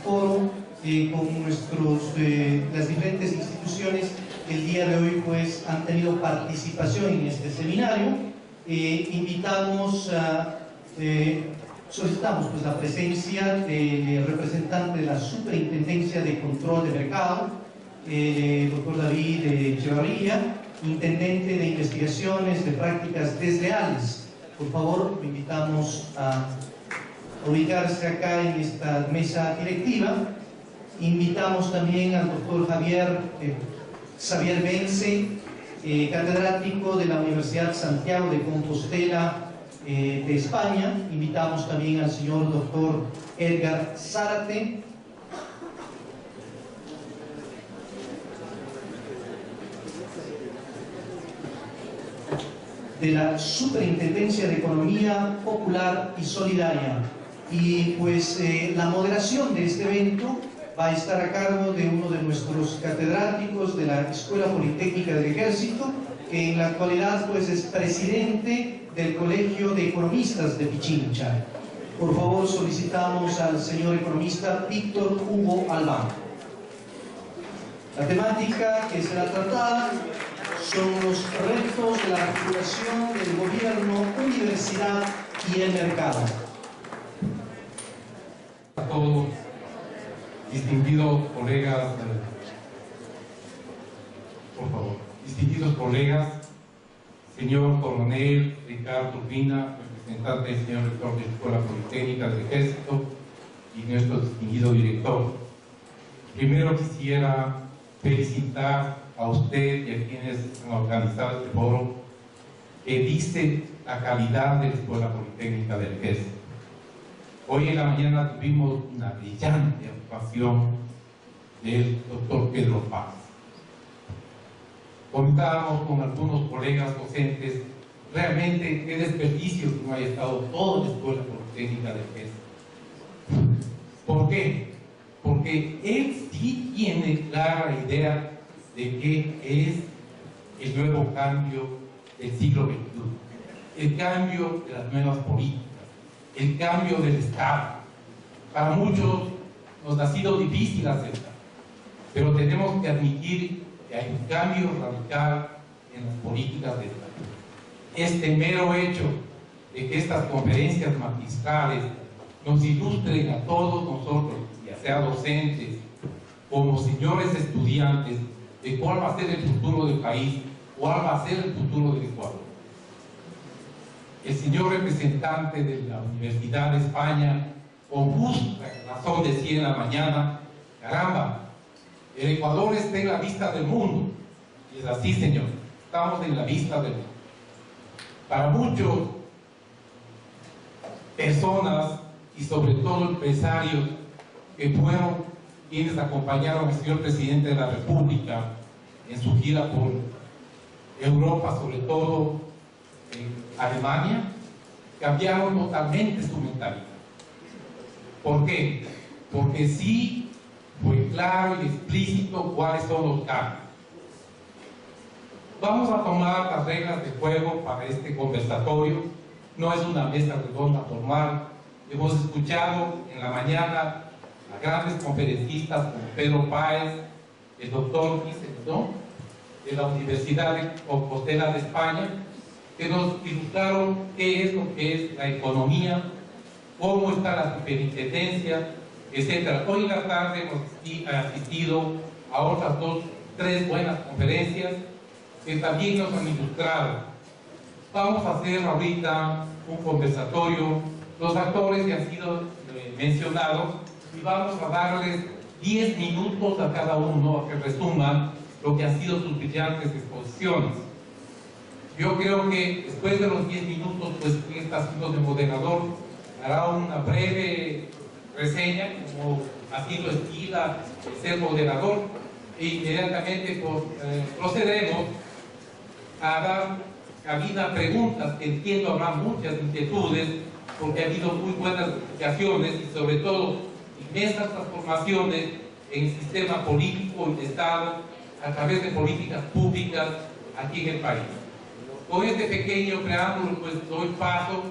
Foro con las diferentes instituciones el día de hoy pues han tenido participación en este seminario. Solicitamos pues la presencia del representante de la Superintendencia de Control de Mercado, el doctor David Echevarría, intendente de investigaciones de prácticas desleales. Por favor, lo invitamos a ubicarse acá en esta mesa directiva. Invitamos también al doctor Javier Bence, catedrático de la Universidad Santiago de Compostela de España. Invitamos también al señor doctor Edgar Zárate, de la Superintendencia de Economía Popular y Solidaria. Y pues la moderación de este evento va a estar a cargo de uno de nuestros catedráticos de la Escuela Politécnica del Ejército, que en la actualidad pues es presidente del Colegio de Economistas de Pichincha. Por favor, solicitamos al señor economista Víctor Hugo Albán. La temática que será tratada son los retos de la articulación del gobierno, universidad y el mercado. A todos, distinguidos colegas, por favor, distinguidos colegas, señor coronel Ricardo Urbina, representante del señor rector de la Escuela Politécnica del Ejército y nuestro distinguido director. Primero quisiera felicitar a usted y a quienes han organizado este foro, que dice la calidad de la Escuela Politécnica del Ejército. Hoy en la mañana tuvimos una brillante actuación del doctor Pedro Paz. Comentábamos con algunos colegas docentes, realmente qué desperdicio que no haya estado toda la Escuela Politécnica del Ejército. ¿Por qué? Porque él sí tiene clara idea de qué es el nuevo cambio del siglo XXI, el cambio de las nuevas políticas, el cambio del Estado. Para muchos nos ha sido difícil aceptar, pero tenemos que admitir que hay un cambio radical en las políticas de Estado. Este mero hecho de que estas conferencias magistrales nos ilustren a todos nosotros, ya sea docentes como señores estudiantes, de cuál va a ser el futuro del país, cuál va a ser el futuro del Ecuador. El señor representante de la Universidad de España, con justa razón decía en la mañana, caramba, el Ecuador está en la vista del mundo. Y es así, señor, estamos en la vista del mundo. Para muchas personas y sobre todo empresarios que fueron quienes acompañaron al señor presidente de la República en su gira por Europa, sobre todo en Alemania, cambiaron totalmente su mentalidad. ¿Por qué? Porque sí fue claro y explícito cuáles son los cambios. Vamos a tomar las reglas de juego para este conversatorio. No es una mesa redonda formal. Hemos escuchado en la mañana a grandes conferencistas como Pedro Páez, el doctor Vicentón, de la Universidad de Compostela de España, que nos ilustraron qué es lo que es la economía, cómo está la superintendencia, etc. Hoy en la tarde hemos asistido a otras tres buenas conferencias que también nos han ilustrado. Vamos a hacer ahorita un conversatorio, los actores que han sido mencionados, y vamos a darles 10 minutos a cada uno a que resuman lo que han sido sus brillantes exposiciones. Yo creo que después de los 10 minutos, pues quien está haciendo de moderador hará una breve reseña, como así lo estila ser moderador, e inmediatamente procederemos a dar cabida a preguntas, que entiendo habrá muchas inquietudes, porque ha habido muy buenas explicaciones y sobre todo inmensas transformaciones en el sistema político y de Estado a través de políticas públicas aquí en el país. Con este pequeño preámbulo pues doy paso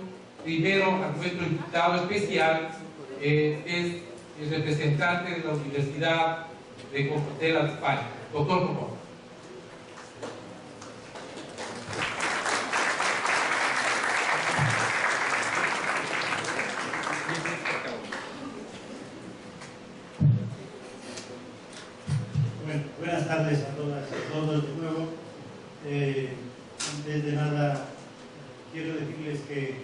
primero a nuestro invitado especial, es el representante de la Universidad de Compostela de España. Doctor, por favor. Bueno, buenas tardes a todas y a todos de nuevo. Antes de nada, quiero decirles que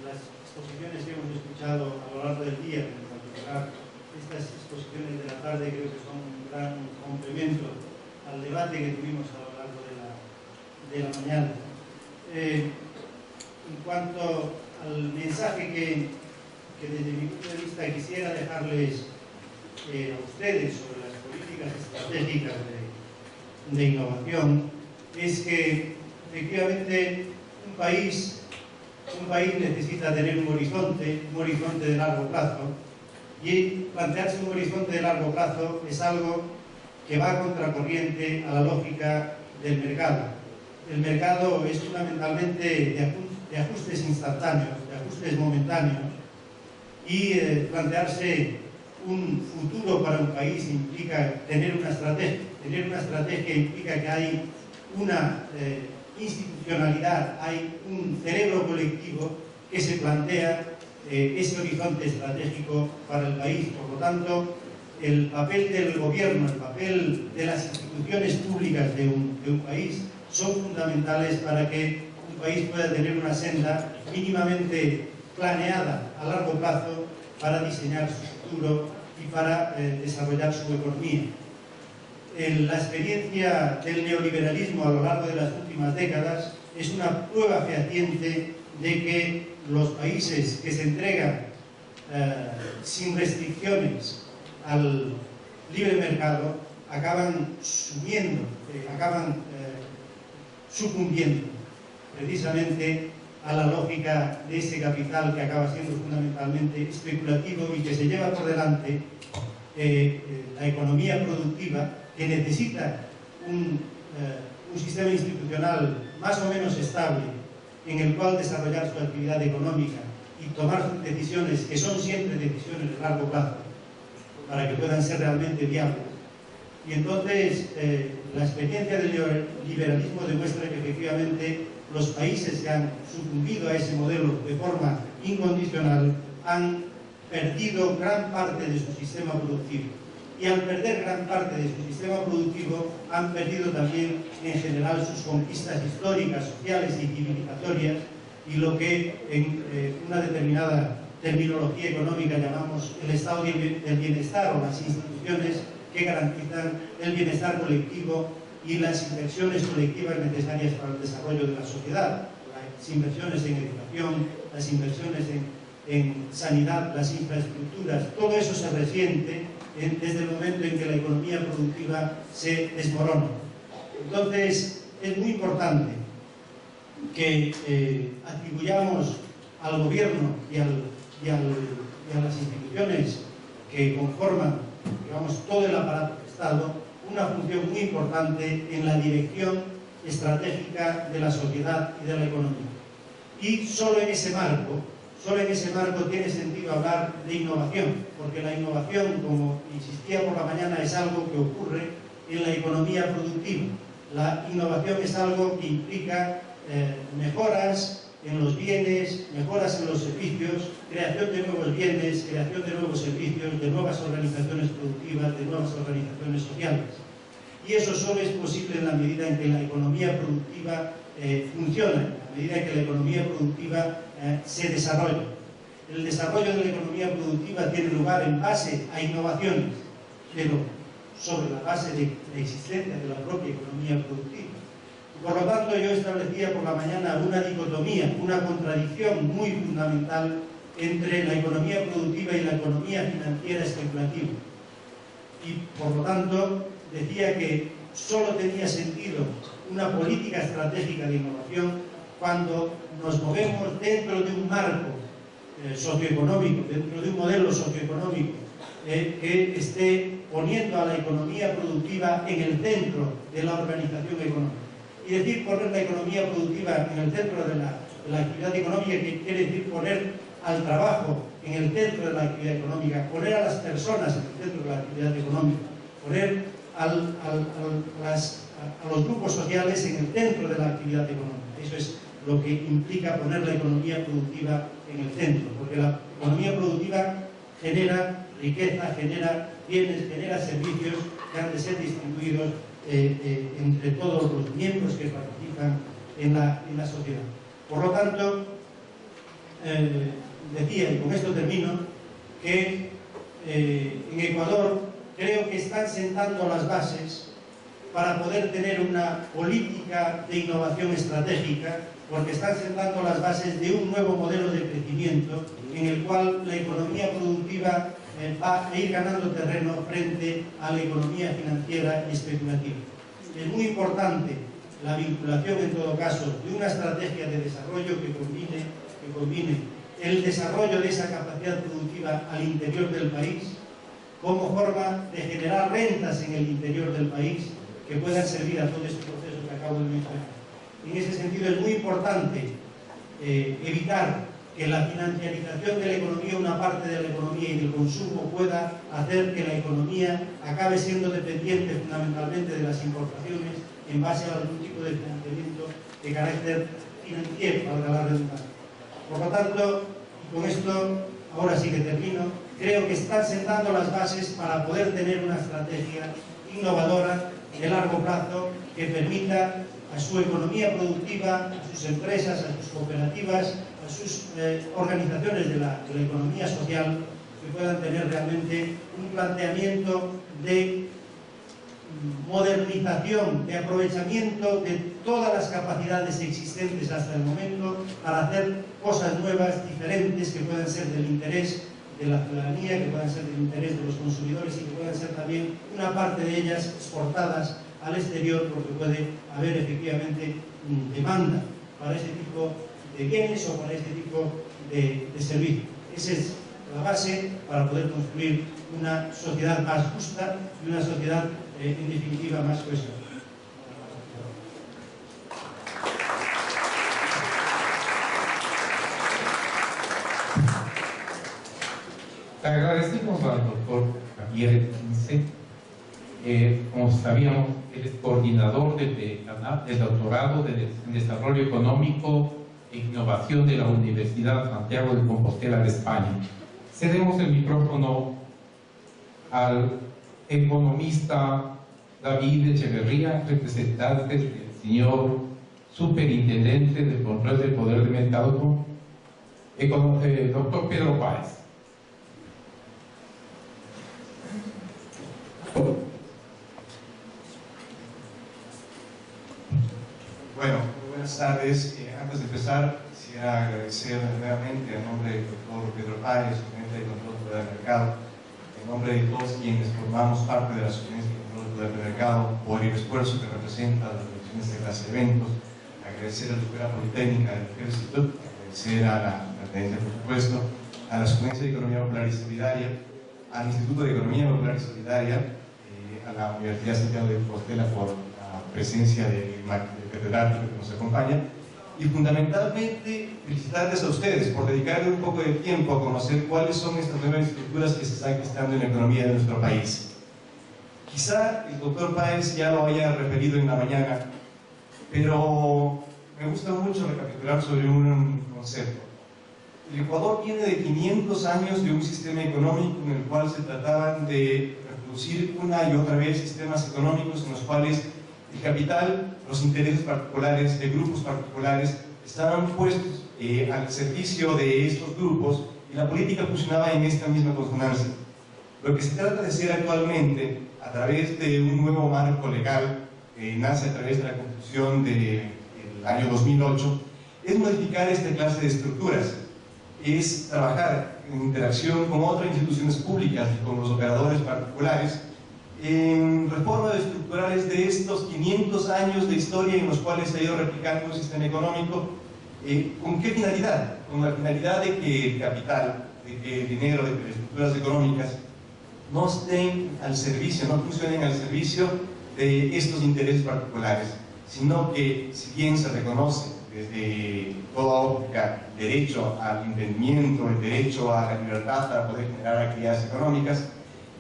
las exposiciones que hemos escuchado a lo largo del día, en particular estas exposiciones de la tarde, creo que son un gran complemento al debate que tuvimos a lo largo de la mañana. En cuanto al mensaje que desde mi punto de vista quisiera dejarles a ustedes sobre las políticas estratégicas de innovación, es que efectivamente un país necesita tener un horizonte de largo plazo, y plantearse un horizonte de largo plazo es algo que va a contracorriente a la lógica del mercado. El mercado es fundamentalmente de ajustes instantáneos, de ajustes momentáneos, y plantearse un futuro para un país implica tener una estrategia. Tener una estrategia implica que hay una institucionalidad, hay un cerebro colectivo que se plantea ese horizonte estratégico para el país. Por lo tanto, el papel del gobierno, el papel de las instituciones públicas de un país son fundamentales para que un país pueda tener una senda mínimamente planeada a largo plazo para diseñar su futuro y para desarrollar su economía. La experiencia del neoliberalismo a lo largo de las últimas décadas es una prueba fehaciente de que los países que se entregan sin restricciones al libre mercado acaban sucumbiendo precisamente a la lógica de ese capital que acaba siendo fundamentalmente especulativo y que se lleva por delante la economía productiva, que necesita un sistema institucional más o menos estable en el cual desarrollar su actividad económica y tomar decisiones que son siempre decisiones de largo plazo para que puedan ser realmente viables. Y entonces la experiencia del liberalismo demuestra que efectivamente los países que han sucumbido a ese modelo de forma incondicional han perdido gran parte de su sistema productivo. Y al perder gran parte de su sistema productivo han perdido también en general sus conquistas históricas, sociales y civilizatorias, y lo que en una determinada terminología económica llamamos el estado del bienestar, o las instituciones que garantizan el bienestar colectivo y las inversiones colectivas necesarias para el desarrollo de la sociedad, las inversiones en educación, las inversiones en sanidad, las infraestructuras. Todo eso se resiente desde el momento en que la economía productiva se desmorona. Entonces, es muy importante que atribuyamos al gobierno y a las instituciones que conforman, digamos, todo el aparato de Estado, una función muy importante en la dirección estratégica de la sociedad y de la economía. Y solo en ese marco tiene sentido hablar de innovación, porque la innovación, como insistía por la mañana, es algo que ocurre en la economía productiva. La innovación es algo que implica mejoras en los bienes, mejoras en los servicios, creación de nuevos bienes, creación de nuevos servicios, de nuevas organizaciones productivas, de nuevas organizaciones sociales. Y eso solo es posible en la medida en que la economía productiva funciona, en la medida en que la economía productiva se desarrolla. El desarrollo de la economía productiva tiene lugar en base a innovaciones, pero sobre la base de la existencia de la propia economía productiva. Por lo tanto, yo establecía por la mañana una dicotomía, una contradicción muy fundamental entre la economía productiva y la economía financiera especulativa. Y por lo tanto, decía que solo tenía sentido una política estratégica de innovación cuando nos movemos dentro de un marco socioeconómico, dentro de un modelo socioeconómico que esté poniendo a la economía productiva en el centro de la organización económica. Y decir poner la economía productiva en el centro de la actividad económica, que quiere decir poner al trabajo en el centro de la actividad económica, poner a las personas en el centro de la actividad económica, poner a los grupos sociales en el centro de la actividad económica. Eso es lo que implica poner la economía productiva en el centro, porque la economía productiva genera riqueza, genera bienes, genera servicios que han de ser distribuidos entre todos los miembros que participan en la sociedad. Por lo tanto, decía, y con esto termino, que en Ecuador creo que están sentando las bases para poder tener una política de innovación estratégica, porque están sentando las bases de un nuevo modelo de crecimiento en el cual la economía productiva va a ir ganando terreno frente a la economía financiera y especulativa. Es muy importante la vinculación, en todo caso, de una estrategia de desarrollo que combine el desarrollo de esa capacidad productiva al interior del país como forma de generar rentas en el interior del país que puedan servir a todo este proceso que acabo de mencionar. En ese sentido es muy importante evitar que la financiarización de la economía, una parte de la economía y del consumo, pueda hacer que la economía acabe siendo dependiente fundamentalmente de las importaciones en base a algún tipo de financiamiento de carácter financiero, valga la redundancia. Por lo tanto, y con esto ahora sí que termino, creo que están sentando las bases para poder tener una estrategia innovadora de largo plazo que permita a su economía productiva, a sus empresas, a sus cooperativas, a sus organizaciones de la economía social, que puedan tener realmente un planteamiento de modernización, de aprovechamiento de todas las capacidades existentes hasta el momento para hacer cosas nuevas, diferentes, que puedan ser del interés de la ciudadanía, que puedan ser del interés de los consumidores y que puedan ser también una parte de ellas exportadas al exterior, porque puede haber efectivamente demanda para ese tipo de bienes o para ese tipo de servicios. Esa es la base para poder construir una sociedad más justa y una sociedad, en definitiva, más cohesionada. Le agradecemos al doctor Javier Quince. Como sabíamos, él es coordinador del doctorado en Desarrollo Económico e Innovación de la Universidad Santiago de Compostela de España. Cedemos el micrófono al economista David Echeverría, representante del señor Superintendente de Control del Poder de Mercado, doctor Pedro Páez. Bueno, buenas tardes. Antes de empezar, quisiera agradecer nuevamente en nombre del doctor Pedro Páez, gerente de Control del Poder de Mercado, en nombre de todos quienes formamos parte de la Superintendencia de Control del Poder de Mercado, por el esfuerzo que representa la organización de esta clase de eventos, agradecer a la Escuela Politécnica del Ejército, agradecer a la Presidencia, por supuesto, a la Superintendencia de Economía Popular y Solidaria, al Instituto de Economía Popular y Solidaria, a la Universidad Santiago de Compostela por la presencia del catedrático que nos acompaña, y fundamentalmente felicitarles a ustedes por dedicarle un poco de tiempo a conocer cuáles son estas nuevas estructuras que se están gestando en la economía de nuestro país. Quizá el doctor Páez ya lo haya referido en la mañana, pero me gusta mucho recapitular sobre un concepto. El Ecuador viene de 500 años de un sistema económico en el cual se trataban de reproducir una y otra vez sistemas económicos en los cuales el capital, los intereses particulares de grupos particulares estaban puestos al servicio de estos grupos y la política funcionaba en esta misma consonancia. Lo que se trata de hacer actualmente, a través de un nuevo marco legal que nace a través de la Constitución del año 2008, es modificar esta clase de estructuras, es trabajar en interacción con otras instituciones públicas y con los operadores particulares en reformas estructurales de estos 500 años de historia en los cuales se ha ido replicando un sistema económico. ¿Con qué finalidad? Con la finalidad de que el capital, de que el dinero, de que las estructuras económicas no estén al servicio, no funcionen al servicio de estos intereses particulares, sino que, si bien se reconoce desde toda óptica, derecho al emprendimiento, el derecho a la libertad para poder generar actividades económicas,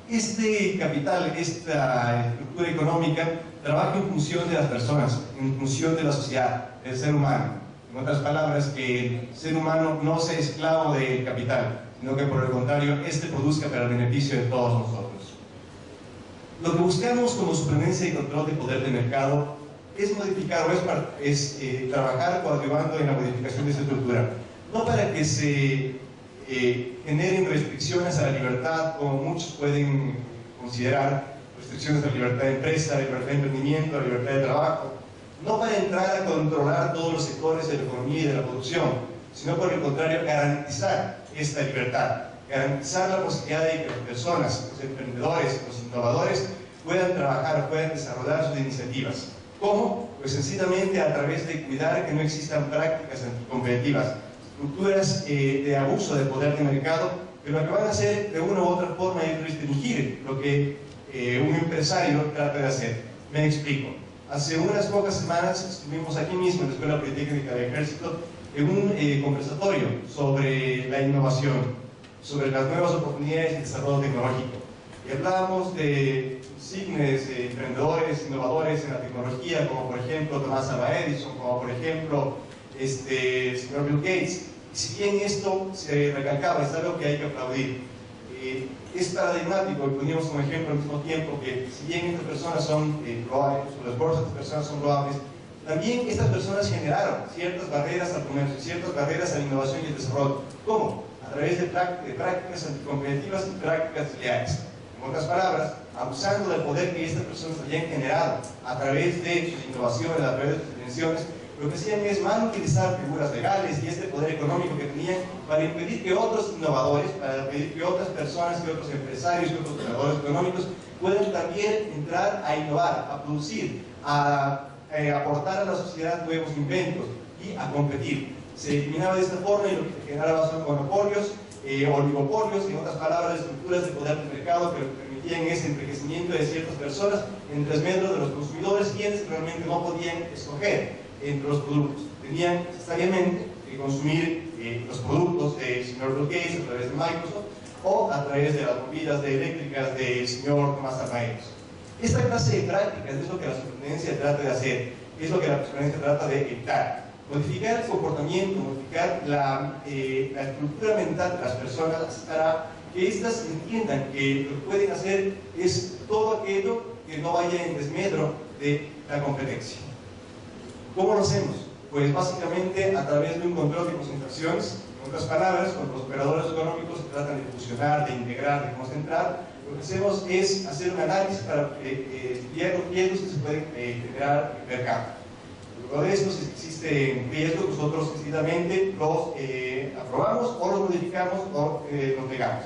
este capital, esta estructura económica, trabaja en función de las personas, en función de la sociedad, del ser humano. En otras palabras, que el ser humano no sea esclavo del capital, sino que por el contrario, este produzca para el beneficio de todos nosotros. Lo que buscamos como suplemencia y control de poder de mercado es modificar o es trabajar coadyuvando en la modificación de esa estructura, no para que se generen restricciones a la libertad, como muchos pueden considerar, restricciones a la libertad de empresa, a la libertad de emprendimiento, a la libertad de trabajo, no para entrar a controlar todos los sectores de la economía y de la producción, sino por el contrario, garantizar esta libertad, garantizar la posibilidad de que las personas, los emprendedores, los innovadores puedan trabajar, puedan desarrollar sus iniciativas. ¿Cómo? Pues sencillamente a través de cuidar que no existan prácticas anticompetitivas, estructuras de abuso de poder de mercado, que lo que van a hacer de una u otra forma es restringir lo que un empresario trata de hacer. Me explico. Hace unas pocas semanas estuvimos aquí mismo en la Escuela Politécnica del Ejército en un conversatorio sobre la innovación, sobre las nuevas oportunidades y desarrollo tecnológico. Y hablábamos de insignes emprendedores, innovadores en la tecnología, como por ejemplo Tomás Alva Edison, como por ejemplo el señor Bill Gates. Y si bien esto se recalcaba, es algo que hay que aplaudir. Es paradigmático, y poníamos como ejemplo al mismo tiempo que si bien estas personas son loables, o las bolsas de estas personas son loables, también estas personas generaron ciertas barreras al comercio, ciertas barreras a la innovación y el desarrollo. ¿Cómo? A través de prácticas anticompetitivas y prácticas desleales. En otras palabras, abusando del poder que estas personas habían generado a través de sus innovaciones, a través de sus invenciones, lo que hacían es mal utilizar figuras legales y este poder económico que tenían para impedir que otros innovadores, para impedir que otras personas, que otros empresarios, que otros operadores económicos puedan también entrar a innovar, a producir, a aportar a la sociedad nuevos inventos y a competir. Se eliminaba de esta forma y lo que se generaba son monopolios, oligopolios, en otras palabras, estructuras de poder de mercado que lo que permitían ese enriquecimiento de ciertas personas en desmedro de los consumidores, quienes realmente no podían escoger entre los productos. Tenían necesariamente que consumir los productos del señor Bill Gates a través de Microsoft o a través de las bombillas eléctricas del señor Tomás Alva Edison. Esta clase de prácticas es lo que la superintendencia trata de hacer, es lo que la superintendencia trata de evitar. Modificar el comportamiento, modificar la estructura mental de las personas para que éstas entiendan que lo que pueden hacer es todo aquello que no vaya en desmedro de la competencia. ¿Cómo lo hacemos? Pues básicamente a través de un control de concentraciones. En otras palabras, cuando los operadores económicos se tratan de fusionar, de integrar, de concentrar, lo que hacemos es hacer un análisis para estudiar los riesgos que se pueden generar en el mercado. Luego de esto, si existen riesgos, nosotros sencillamente los aprobamos o los modificamos o los negamos.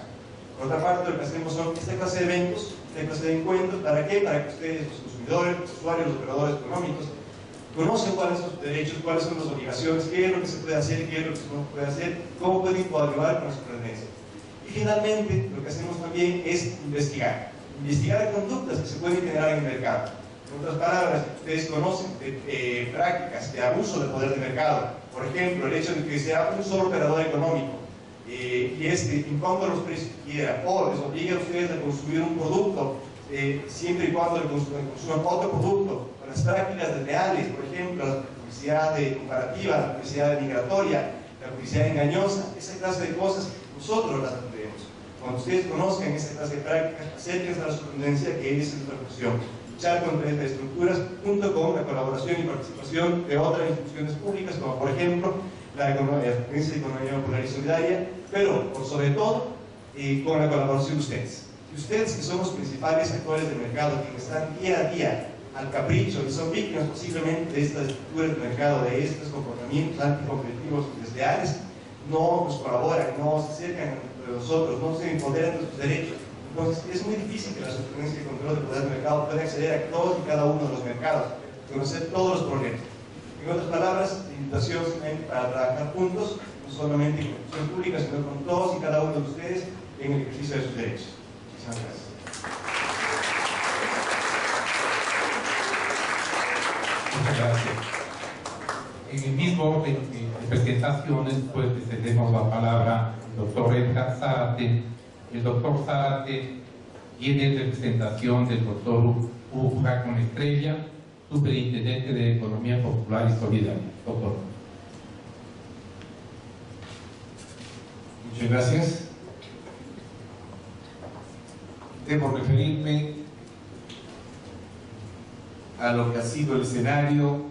Por otra parte, lo que hacemos son esta clase de eventos, esta clase de encuentros. ¿Para qué? Para que ustedes, los consumidores, los usuarios, los operadores económicos, conocen cuáles son sus derechos, cuáles son las obligaciones, qué es lo que se puede hacer, qué es lo que no se puede hacer, cómo pueden coadyuvar con la superintendencia. Y finalmente, lo que hacemos también es investigar conductas que se pueden generar en el mercado. En otras palabras, ustedes conocen prácticas de abuso del poder de mercado. Por ejemplo, el hecho de que sea un solo operador económico y imponga los precios que quiera o les obligue a ustedes a consumir un producto siempre y cuando consuman otro producto. Las prácticas desleales, por ejemplo, la publicidad comparativa, la publicidad migratoria, la publicidad engañosa, esa clase de cosas, nosotros las aprendemos. Cuando ustedes conozcan esa clase de prácticas, acérquense a la superintendencia, que es nuestra función. Luchar contra estas estructuras, junto con la colaboración y participación de otras instituciones públicas, como por ejemplo la Superintendencia de Economía Popular y Solidaria, pero por sobre todo con la colaboración de ustedes. Y ustedes, que son los principales actores del mercado, que están día a día al capricho y son víctimas posiblemente de estas estructuras de mercado, de estos comportamientos anticompetitivos y desleales, no nos colaboran, no se acercan entre nosotros, no se empoderan de sus derechos. Entonces es muy difícil que la Superintendencia de Control de Poder del Mercado pueda acceder a todos y cada uno de los mercados, conocer todos los problemas. En otras palabras, la invitación para trabajar juntos, no solamente con instituciones públicas, sino con todos y cada uno de ustedes en el ejercicio de sus derechos. Muchísimas gracias. Muchas gracias. En el mismo su orden de presentaciones, pues le cedemos la palabra al doctor Edgar Zárate. El doctor Zárate viene en representación del doctor Hugo Jacón Estrella, superintendente de Economía Popular y Solidaria. Doctor. Muchas gracias. Debo referirme a lo que ha sido el escenario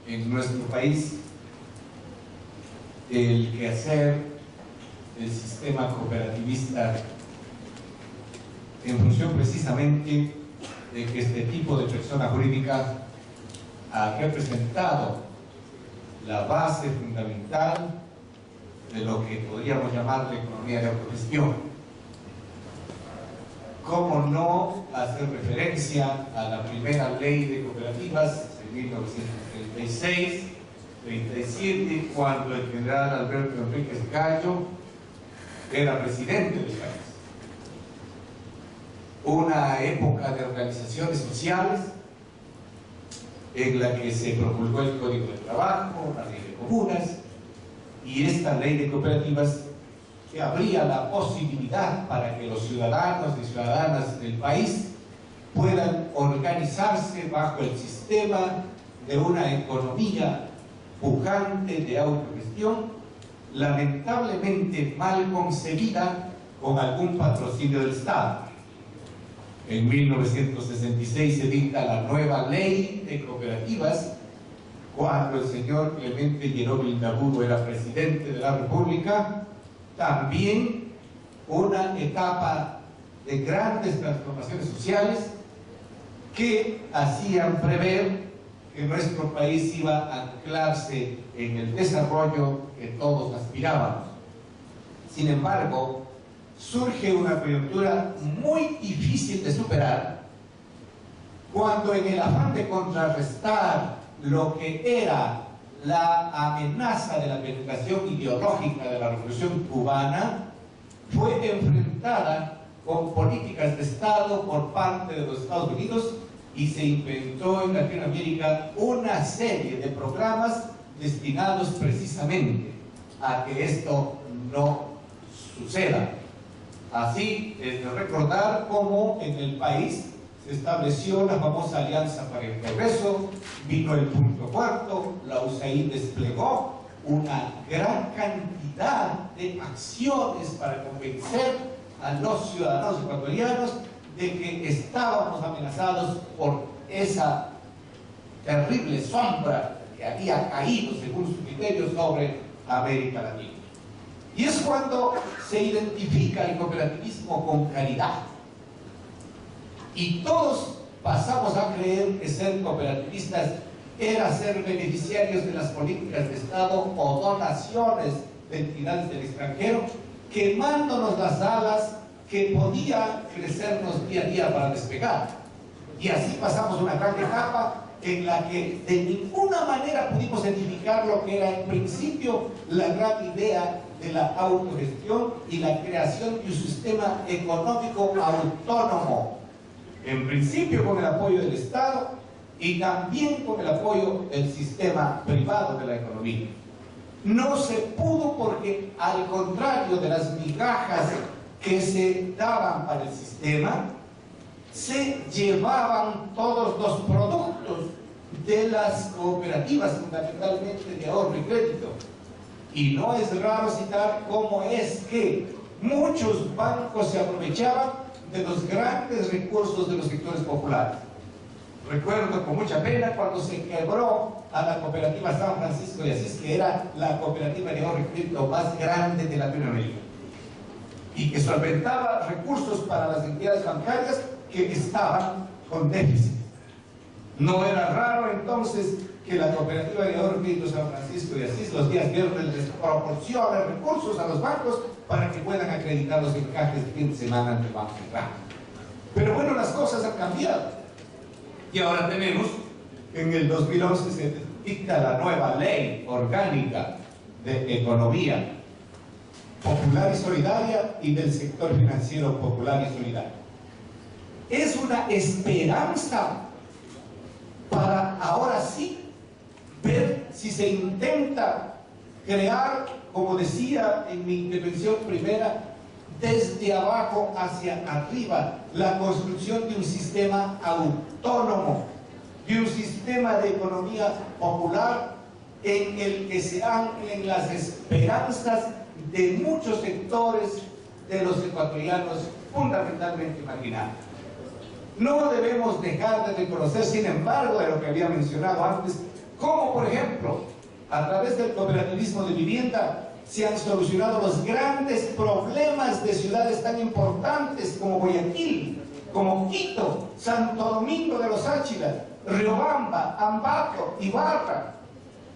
en nuestro país, el quehacer del sistema cooperativista, en función precisamente de que este tipo de persona jurídica ha representado la base fundamental de lo que podríamos llamar la economía de autogestión. ¿Cómo no hacer referencia a la primera ley de cooperativas de 1936, 37, cuando el general Alberto Enríquez Gallo era presidente del país? Una época de organizaciones sociales en la que se promulgó el Código de Trabajo, la Ley de Comunas y esta Ley de Cooperativas, que abría la posibilidad para que los ciudadanos y ciudadanas del país puedan organizarse bajo el sistema de una economía pujante de autogestión, lamentablemente mal concebida con algún patrocinio del Estado. En 1966 se dicta la nueva Ley de Cooperativas, cuando el señor Clemente Lleró Vildaburo era presidente de la República. También una etapa de grandes transformaciones sociales que hacían prever que nuestro país iba a anclarse en el desarrollo que todos aspirábamos. Sin embargo, surge una coyuntura muy difícil de superar cuando, en el afán de contrarrestar lo que era la amenaza de la penetración ideológica de la Revolución Cubana, fue enfrentada con políticas de Estado por parte de los Estados Unidos, y se inventó en Latinoamérica una serie de programas destinados precisamente a que esto no suceda. Así es de recordar cómo en el país se estableció la famosa Alianza para el Progreso, vino el punto cuarto, la USAID desplegó una gran cantidad de acciones para convencer a los ciudadanos ecuatorianos de que estábamos amenazados por esa terrible sombra que había caído, según su criterio, sobre América Latina. Y es cuando se identifica el cooperativismo con caridad. Y todos pasamos a creer que ser cooperativistas era ser beneficiarios de las políticas de Estado o donaciones de entidades del extranjero, quemándonos las alas que podía crecernos día a día para despegar. Y así pasamos una gran etapa en la que de ninguna manera pudimos identificar lo que era en principio la gran idea de la autogestión y la creación de un sistema económico autónomo, en principio con el apoyo del Estado y también con el apoyo del sistema privado de la economía. No se pudo porque, al contrario de las migajas que se daban para el sistema, se llevaban todos los productos de las cooperativas, fundamentalmente de ahorro y crédito. Y no es raro citar cómo es que muchos bancos se aprovechaban de los grandes recursos de los sectores populares. Recuerdo con mucha pena cuando se quebró a la cooperativa San Francisco de Asís, que era la cooperativa de ahorro y crédito más grande de Latinoamérica, y que solventaba recursos para las entidades bancarias que estaban con déficit. No era raro entonces que la cooperativa de ahorro y crédito San Francisco de Asís los días viernes les proporcione recursos a los bancos para que puedan acreditar los encajes de fin de semana ante el Banco Central. Pero bueno, las cosas han cambiado y ahora tenemos, en el 2011 se dicta la nueva Ley Orgánica de Economía Popular y Solidaria y del Sector Financiero Popular y Solidario. Es una esperanza para ahora sí ver si se intenta crear, como decía en mi intervención primera, desde abajo hacia arriba, la construcción de un sistema autónomo, de un sistema de economía popular en el que se anclen las esperanzas de muchos sectores de los ecuatorianos, fundamentalmente marginados. No debemos dejar de reconocer, sin embargo, de lo que había mencionado antes, como por ejemplo, a través del cooperativismo de vivienda, se han solucionado los grandes problemas de ciudades tan importantes como Guayaquil, como Quito, Santo Domingo de los Áchilas, Riobamba, Ambato, Ibarra.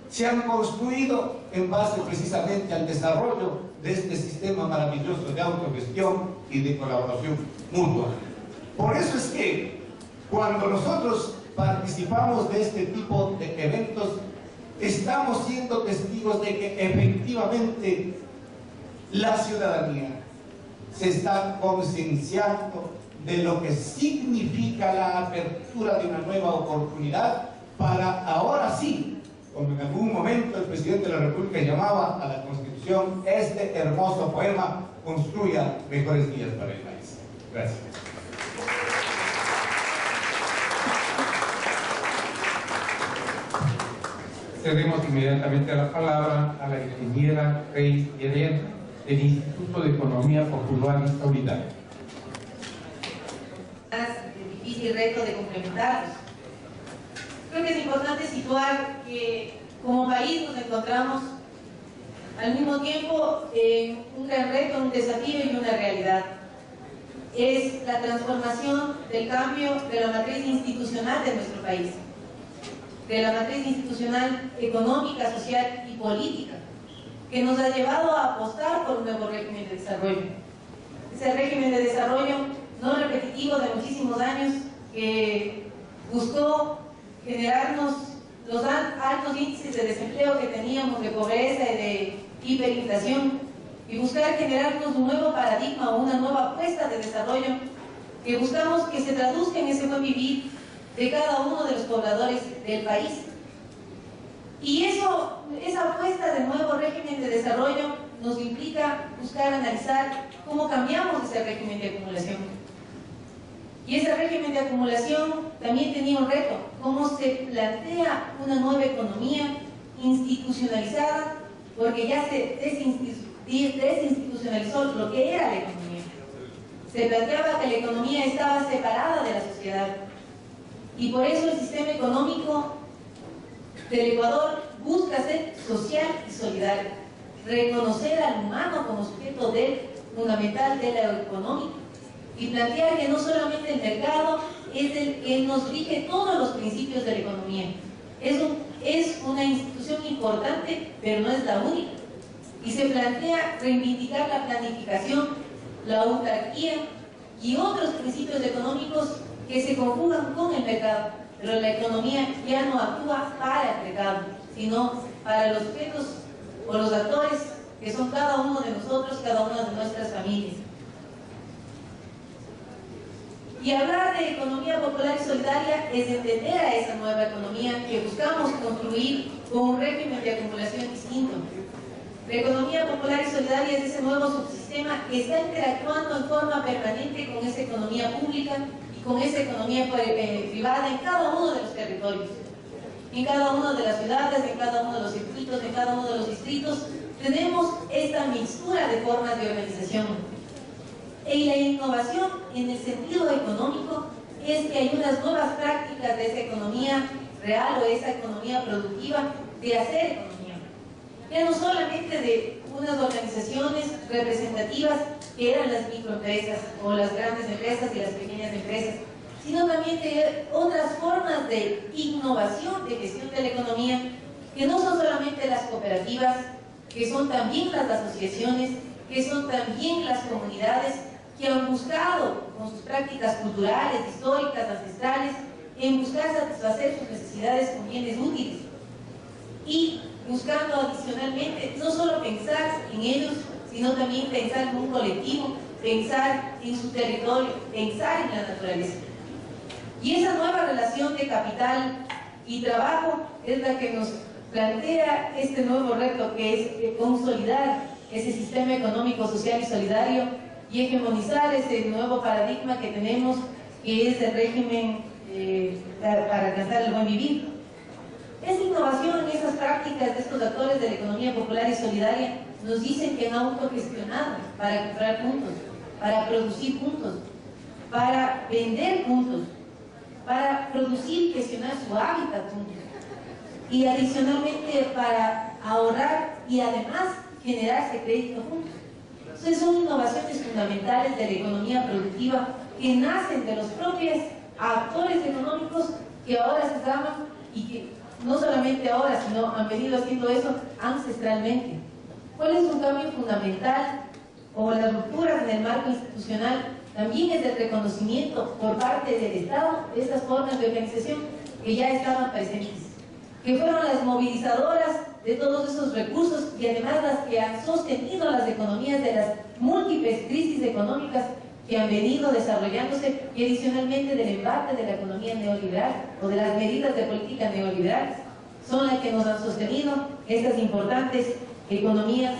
Se han construido en base precisamente al desarrollo de este sistema maravilloso de autogestión y de colaboración mutua. Por eso es que cuando nosotros participamos de este tipo de eventos, estamos siendo testigos de que efectivamente la ciudadanía se está concienciando de lo que significa la apertura de una nueva oportunidad para ahora sí, como en algún momento el presidente de la República llamaba a la Constitución, este hermoso poema, construya mejores días para el país. Gracias. Cedemos inmediatamente la palabra a la ingeniera Reis Heredia del Instituto de Economía Popular y Solidaria. El difícil reto de complementarlos. Creo que es importante situar que como país nos encontramos al mismo tiempo en un gran reto, un desafío y una realidad. Es la transformación del cambio de la matriz institucional de nuestro país, de la matriz institucional económica, social y política, que nos ha llevado a apostar por un nuevo régimen de desarrollo. Ese régimen de desarrollo no repetitivo de muchísimos años que buscó generarnos los altos índices de desempleo que teníamos, de pobreza y de hiperinflación, y buscar generarnos un nuevo paradigma o una nueva apuesta de desarrollo que buscamos que se traduzca en ese buen vivir de cada uno de los pobladores del país. Y esa apuesta de nuevo régimen de desarrollo nos implica buscar analizar cómo cambiamos ese régimen de acumulación. Y ese régimen de acumulación también tenía un reto, cómo se plantea una nueva economía institucionalizada, porque ya se desinstitucionalizó lo que era la economía. Se planteaba que la economía estaba separada de la sociedad. Y por eso el sistema económico del Ecuador busca ser social y solidario, reconocer al humano como sujeto fundamental de la económica y plantear que no solamente el mercado es el que nos rige todos los principios de la economía. Es una institución importante, pero no es la única. Y se plantea reivindicar la planificación, la autarquía y otros principios económicos que se conjugan con el mercado, pero la economía ya no actúa para el mercado, sino para los sujetos o los actores que son cada uno de nosotros, cada una de nuestras familias. Y hablar de economía popular y solidaria es entender a esa nueva economía que buscamos construir con un régimen de acumulación distinto. La economía popular y solidaria es ese nuevo subsistema que está interactuando en forma permanente con esa economía pública y con esa economía privada en cada uno de los territorios. En cada una de las ciudades, en cada uno de los circuitos, en cada uno de los distritos, tenemos esta mixtura de formas de organización. Y la innovación en el sentido económico es que hay unas nuevas prácticas de esa economía real o esa economía productiva de hacer economía. Ya no solamente de unas organizaciones representativas que eran las microempresas o las grandes empresas y las pequeñas empresas, sino también de otras formas de innovación, de gestión de la economía, que no son solamente las cooperativas, que son también las asociaciones, que son también las comunidades, que han buscado con sus prácticas culturales, históricas, ancestrales, en buscar satisfacer sus necesidades con bienes útiles y buscando adicionalmente no solo pensar en ellos, sino también pensar en un colectivo, pensar en su territorio, pensar en la naturaleza. Y esa nueva relación de capital y trabajo es la que nos plantea este nuevo reto que es consolidar ese sistema económico, social y solidario y hegemonizar ese nuevo paradigma que tenemos, que es el régimen para alcanzar el buen vivir. Esa innovación, esas prácticas de estos actores de la economía popular y solidaria nos dicen que han autogestionado para comprar puntos, para producir puntos, para vender puntos, para producir y gestionar su hábitat puntos, y adicionalmente para ahorrar y además generarse crédito puntos. Entonces son innovaciones fundamentales de la economía productiva que nacen de los propios actores económicos que ahora se llaman, y que no solamente ahora, sino han venido haciendo eso ancestralmente. ¿Cuál es un cambio fundamental o las rupturas en el marco institucional? También es el reconocimiento por parte del Estado de estas formas de organización que ya estaban presentes, que fueron las movilizadoras de todos esos recursos y además las que han sostenido las economías de las múltiples crisis económicas que han venido desarrollándose, y adicionalmente del embate de la economía neoliberal o de las medidas de política neoliberales, son las que nos han sostenido estas importantes economías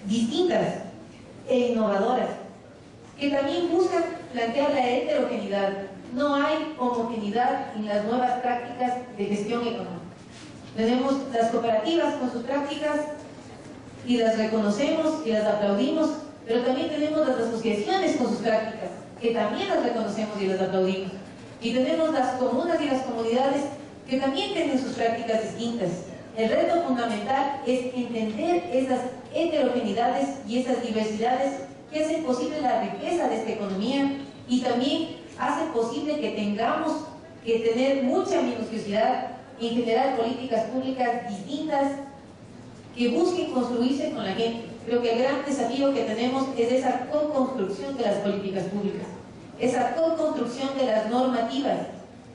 distintas e innovadoras, que también buscan plantear la heterogeneidad. No hay homogeneidad en las nuevas prácticas de gestión económica. Tenemos las cooperativas con sus prácticas y las reconocemos y las aplaudimos, pero también tenemos las asociaciones con sus prácticas, que también las reconocemos y las aplaudimos. Y tenemos las comunas y las comunidades que también tienen sus prácticas distintas. El reto fundamental es entender esas heterogeneidades y esas diversidades que hacen posible la riqueza de esta economía y también hacen posible que tengamos que tener mucha minuciosidad en generar políticas públicas distintas que busquen construirse con la gente. Creo que el gran desafío que tenemos es esa co-construcción de las políticas públicas, esa co-construcción de las normativas,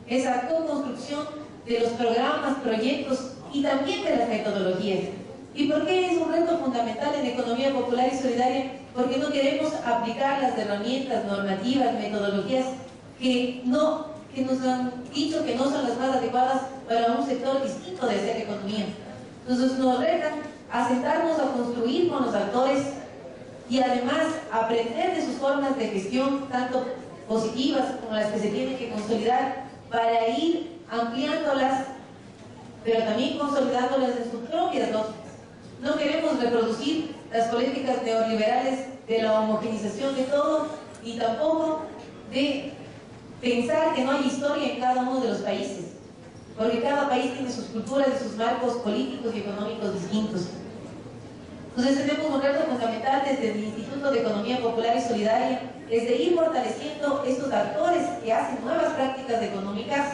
esa co-construcción de los programas, proyectos y también de las metodologías. ¿Y por qué es un reto fundamental en economía popular y solidaria? Porque no queremos aplicar las herramientas normativas, metodologías que nos han dicho que no son las más adecuadas para un sector distinto de hacer economía. Entonces nos retan a sentarnos a construir con los actores y además aprender de sus formas de gestión, tanto positivas como las que se tienen que consolidar, para ir ampliándolas, pero también consolidándolas en sus propias lógicas. No queremos reproducir las políticas neoliberales de la homogenización de todo y tampoco de pensar que no hay historia en cada uno de los países, porque cada país tiene sus culturas y sus marcos políticos y económicos distintos. Entonces tenemos un reto fundamental desde el Instituto de Economía Popular y Solidaria, es de ir fortaleciendo estos actores que hacen nuevas prácticas económicas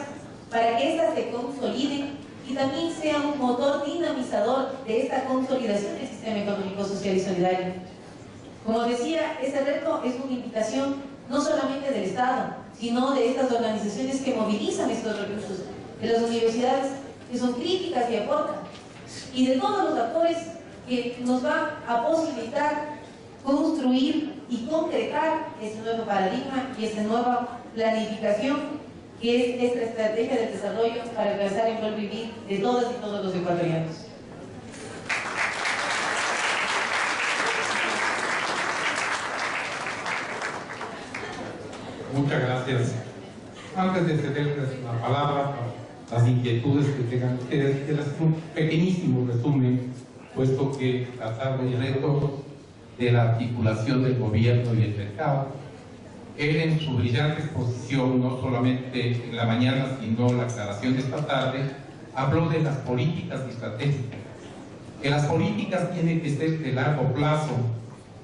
para que éstas se consoliden y también sean un motor dinamizador de esta consolidación del sistema económico, social y solidario. Como decía, este reto es una invitación no solamente del Estado, sino de estas organizaciones que movilizan estos recursos, de las universidades que son críticas y aportan, y de todos los actores que nos van a posibilitar construir y concretar este nuevo paradigma y esta nueva planificación que es esta estrategia de desarrollo para alcanzar el buen vivir de todas y todos los ecuatorianos. Muchas gracias. Antes de cederles la palabra para las inquietudes que tengan ustedes, quiero hacer un pequeñísimo resumen, puesto que tratar de retos de la articulación del gobierno y el mercado. Él, en su brillante exposición, no solamente en la mañana, sino en la aclaración de esta tarde, habló de las políticas estratégicas. Que las políticas tienen que ser de largo plazo,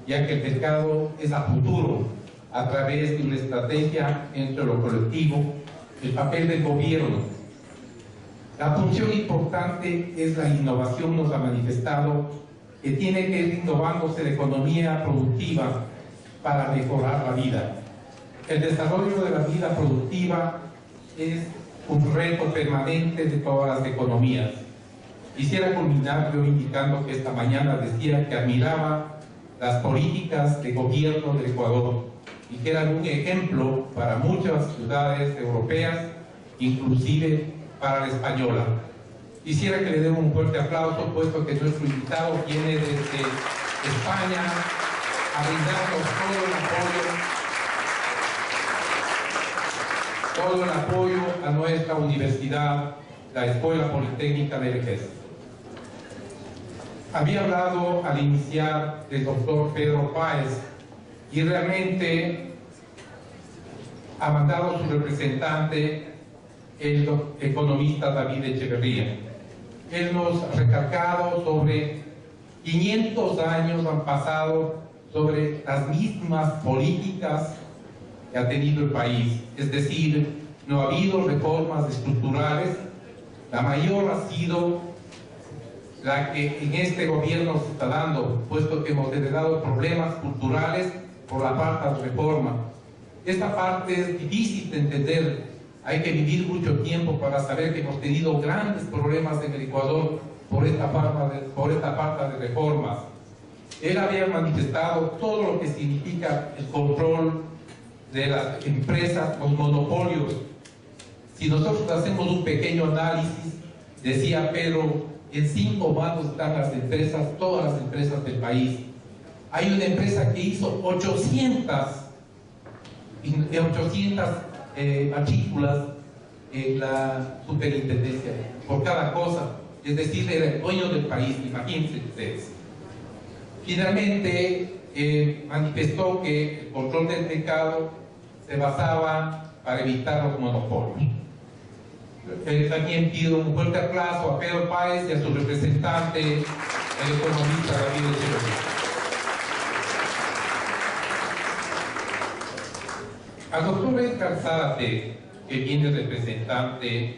ya que el mercado es a futuro, a través de una estrategia entre lo colectivo, el papel del gobierno. La función importante es la innovación, nos ha manifestado, que tiene que ir innovándose la economía productiva para mejorar la vida. El desarrollo de la vida productiva es un reto permanente de todas las economías. Quisiera culminar yo indicando que esta mañana decía que admiraba las políticas de gobierno del Ecuador y que eran un ejemplo para muchas ciudades europeas, inclusive para la española. Quisiera que le demos un fuerte aplauso, puesto que nuestro invitado viene desde España a brindarnos todo el apoyo a nuestra universidad, la Escuela Politécnica del Ejército. Había hablado al iniciar del doctor Pedro Páez y realmente ha mandado su representante, el economista David Echeverría. Él nos ha recalcado sobre 500 años han pasado sobre las mismas políticas que ha tenido el país. Es decir, no ha habido reformas estructurales. La mayor ha sido la que en este gobierno se está dando, puesto que hemos heredado problemas culturales por la falta de reforma. Esta parte es difícil de entender. Hay que vivir mucho tiempo para saber que hemos tenido grandes problemas en el Ecuador por esta falta de reformas. Él había manifestado todo lo que significa el control de las empresas, los monopolios. Si nosotros hacemos un pequeño análisis, decía Pedro, en 5 manos están las empresas, todas las empresas del país. Hay una empresa que hizo 800 matrículas en la superintendencia por cada cosa, es decir, era el dueño del país, imagínense ustedes. Finalmente manifestó que el control del mercado se basaba para evitar los monopolios. También pido un fuerte aplauso a Pedro Páez y a su representante, el economista David Echeverría. Al doctor Edgar Zárate, que viene representante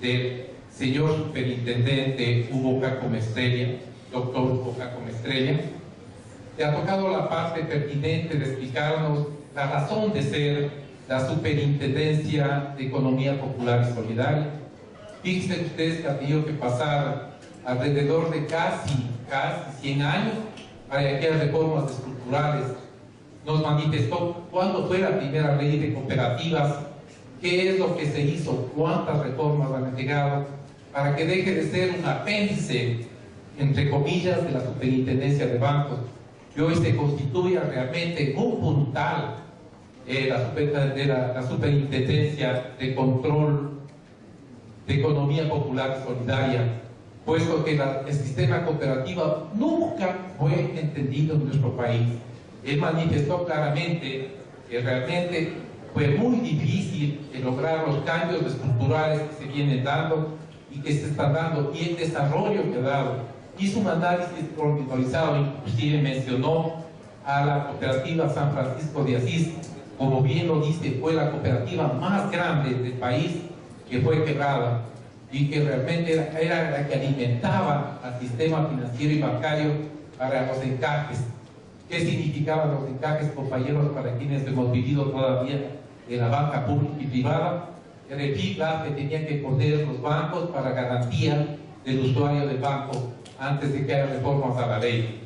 del señor superintendente Hugo Caco Maestrella, doctor Hugo Caco Maestrella, le ha tocado la parte pertinente de explicarnos la razón de ser la Superintendencia de Economía Popular y Solidaria. Fíjense ustedes que ha tenido que pasar alrededor de casi 100 años para que haya reformas estructurales. Nos manifestó cuándo fue la primera ley de cooperativas, qué es lo que se hizo, cuántas reformas han llegado, para que deje de ser un apéndice, entre comillas, de la superintendencia de bancos, y hoy se constituya realmente un puntal de la superintendencia de control de economía popular y solidaria, puesto que el sistema cooperativo nunca fue entendido en nuestro país. Él manifestó claramente que realmente fue muy difícil lograr los cambios estructurales que se vienen dando y que se están dando, y el desarrollo que ha dado. Hizo un análisis pormenorizado, inclusive mencionó a la cooperativa San Francisco de Asís, como bien lo dice, fue la cooperativa más grande del país que fue quebrada y que realmente era la que alimentaba al sistema financiero y bancario para los encajes. ¿Qué significaban los encajes, compañeros, para quienes hemos vivido todavía de la banca pública y privada? El recicla que tenían que poner los bancos para garantía del usuario del banco antes de que haya reformas a la ley.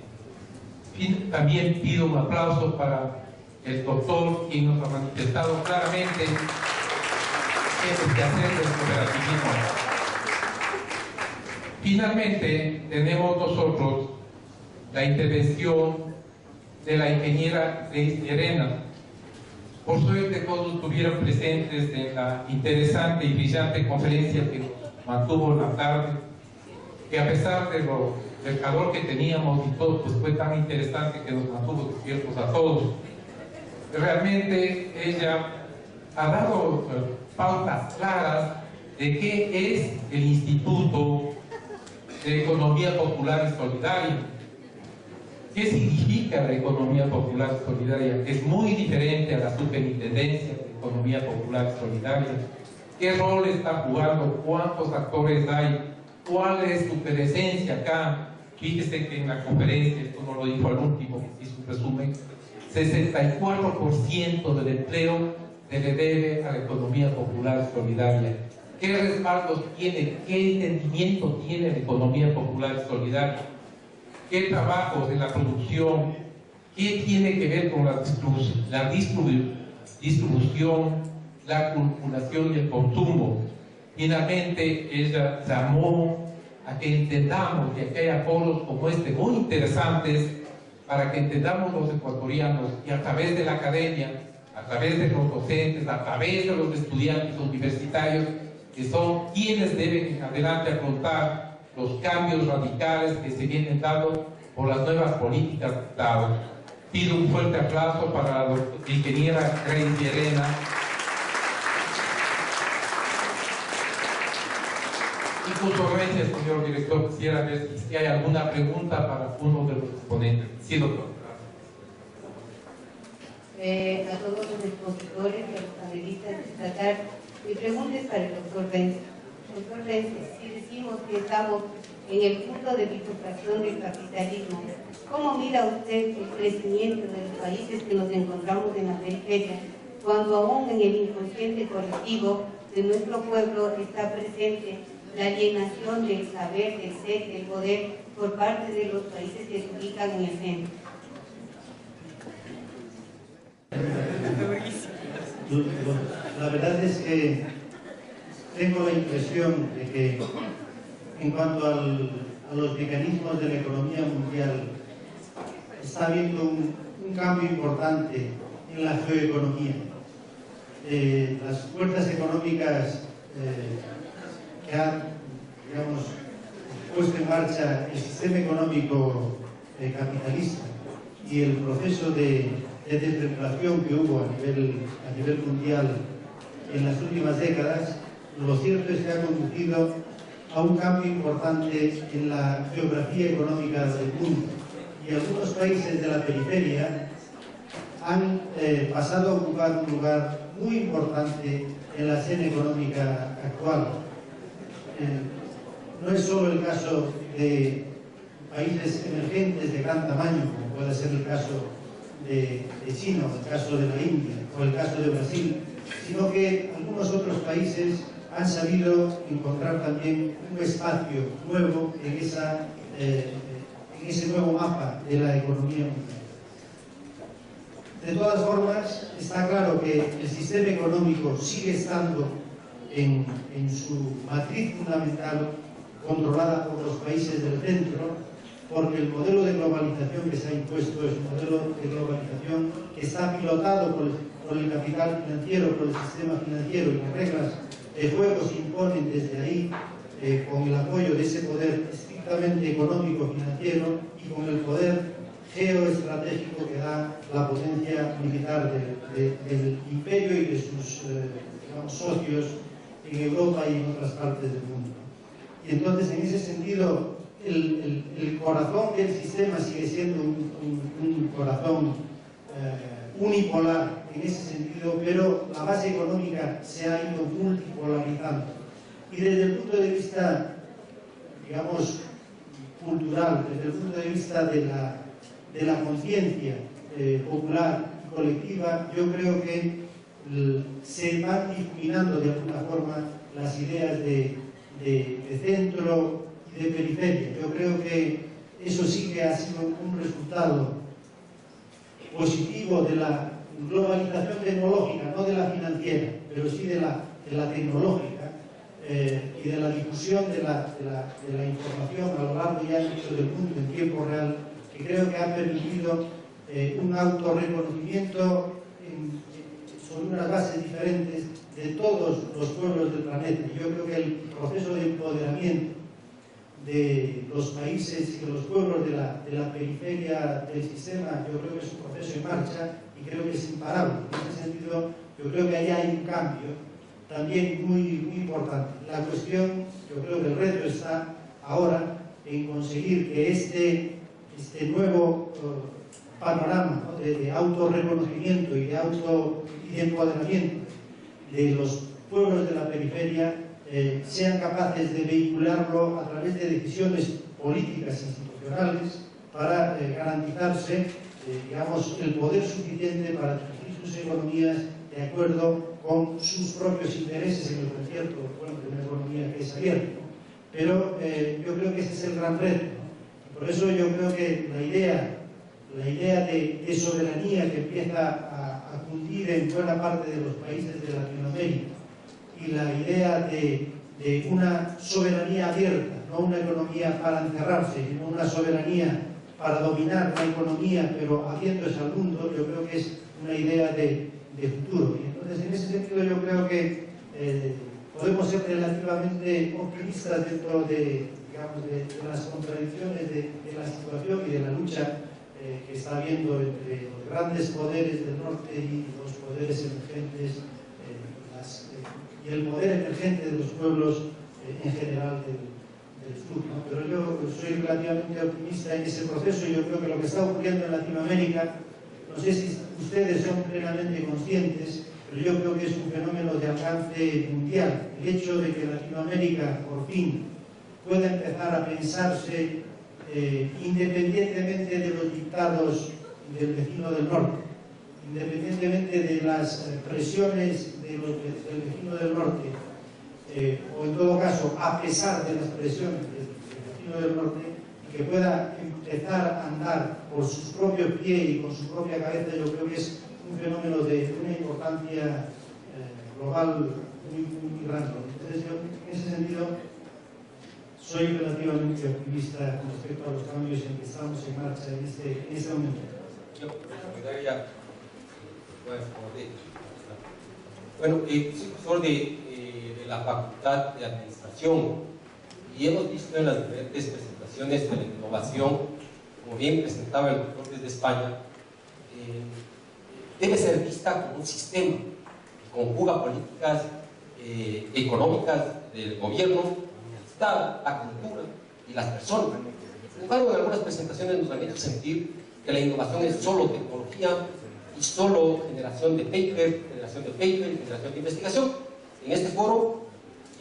También pido un aplauso para el doctor, quien nos ha manifestado claramente el quehacer del cooperativismo. Finalmente, tenemos nosotros la intervención de la ingeniera Grace Llerena. Por suerte todos estuvieron presentes en la interesante y brillante conferencia que mantuvo en la tarde, que a pesar del calor que teníamos y todo, pues fue tan interesante que nos mantuvo despiertos a todos. Realmente ella ha dado pautas claras de qué es el Instituto de Economía Popular y Solidaria. ¿Qué significa la economía popular y solidaria? Es muy diferente a la superintendencia de economía popular y solidaria. ¿Qué rol está jugando? ¿Cuántos actores hay? ¿Cuál es su presencia acá? Fíjese que en la conferencia, esto no lo dijo al último, que hizo un resumen, 64% del empleo se le debe a la economía popular y solidaria. ¿Qué respaldos tiene? ¿Qué entendimiento tiene la economía popular y solidaria? ¿Qué trabajos en la producción? ¿Qué tiene que ver con la distribución, la circulación y el consumo? Finalmente, ella llamó a que entendamos y a que haya foros como este muy interesantes para que entendamos los ecuatorianos y a través de la academia, a través de los docentes, a través de los estudiantes universitarios, que son quienes deben en adelante afrontar los cambios radicales que se vienen dando por las nuevas políticas de Estado. Pido un fuerte aplauso para la ingeniera Grace Llerena. Y con su reverencia, señor director, quisiera ver si hay alguna pregunta para uno de los exponentes. Sí, doctor. A todos los expositores y a los panelistas destacar, mi pregunta es para el doctor Vence. Doctor Vence, si decimos que estamos en el punto de bifurcación del capitalismo, ¿cómo mira usted el crecimiento de los países que nos encontramos en la periferia, cuando aún en el inconsciente colectivo de nuestro pueblo está presente la alienación del saber, del ser, del poder por parte de los países que se ubican en el centro? La verdad es que tengo la impresión de que en cuanto a los mecanismos de la economía mundial está habiendo un cambio importante en la geoeconomía. Las fuerzas económicas que han, digamos, puesto en marcha el sistema económico capitalista y el proceso de desregulación que hubo a nivel mundial en las últimas décadas, lo cierto es que ha conducido a un cambio importante en la geografía económica del mundo. Y algunos países de la periferia han pasado a ocupar un lugar muy importante en la escena económica actual. No es solo el caso de países emergentes de gran tamaño, como puede ser el caso de China, o el caso de la India, o el caso de Brasil, sino que algunos otros países han sabido encontrar también un espacio nuevo en ese nuevo mapa de la economía mundial. De todas formas, está claro que el sistema económico sigue estando en su matriz fundamental controlada por los países del centro, porque el modelo de globalización que se ha impuesto es un modelo de globalización que está pilotado por el capital financiero, por el sistema financiero, y las reglas de juego se imponen desde ahí con el apoyo de ese poder estrictamente económico financiero y con el poder geoestratégico que da la potencia militar del imperio y de sus digamos, socios en Europa y en otras partes del mundo. Y entonces, en ese sentido, el corazón del sistema sigue siendo un corazón unipolar en ese sentido, pero la base económica se ha ido multipolarizando. Y desde el punto de vista, digamos, cultural, desde el punto de vista de la conciencia popular y colectiva, yo creo que se van difuminando de alguna forma las ideas de centro y de periferia. Yo creo que eso sí que ha sido un resultado positivo de la globalización tecnológica, no de la financiera, pero sí de la tecnológica y de la difusión de la información a lo largo y ancho del mundo en tiempo real, que creo que ha permitido un autorreconocimiento sobre unas bases diferentes de todos los pueblos del planeta. Yo creo que el proceso de empoderamiento de los países y de los pueblos de la periferia del sistema, yo creo que es un proceso en marcha y creo que es imparable. En ese sentido, yo creo que ahí hay un cambio también muy importante. La cuestión, yo creo que el reto está ahora en conseguir que este nuevo panorama, ¿no?, de autorreconocimiento y de empoderamiento de los pueblos de la periferia sean capaces de vehicularlo a través de decisiones políticas institucionales para garantizarse, digamos, el poder suficiente para dirigir sus economías de acuerdo con sus propios intereses en el concierto, bueno, de una economía que es abierta, ¿no? Pero yo creo que ese es el gran reto, ¿no? Por eso yo creo que la idea de soberanía que empieza a cundir en buena parte de los países de Latinoamérica y la idea de de una soberanía abierta, no una economía para encerrarse, sino una soberanía para dominar la economía, pero abriéndose al mundo, yo creo que es una idea de futuro. Y entonces, en ese sentido, yo creo que podemos ser relativamente optimistas dentro de, digamos, de las contradicciones de la situación y de la lucha que está habiendo entre los grandes poderes del norte y los poderes emergentes y el poder emergente de los pueblos en general del sur, ¿no? Pero yo soy relativamente optimista en ese proceso y yo creo que lo que está ocurriendo en Latinoamérica, no sé si ustedes son plenamente conscientes, pero yo creo que es un fenómeno de alcance mundial. El hecho de que Latinoamérica por fin pueda empezar a pensarse independientemente de los dictados del vecino del norte, independientemente de las presiones del vecino del norte, o en todo caso, a pesar de las presiones del vecino del norte, y que pueda empezar a andar por sus propios pies y con su propia cabeza, yo creo que es un fenómeno de una importancia global muy grande. Entonces, yo, en ese sentido, soy relativamente optimista con respecto a los cambios en que estamos en marcha en este momento. Bueno, soy profesor de la Facultad de Administración y hemos visto en las diferentes presentaciones de la innovación, como bien presentaba el doctor desde España, debe ser vista como un sistema que conjuga políticas económicas del gobierno, el Estado, la cultura y las personas. Sin embargo, en algunas presentaciones nos han hecho sentir que la innovación es solo tecnología y solo generación de paper, generación de investigación. En este foro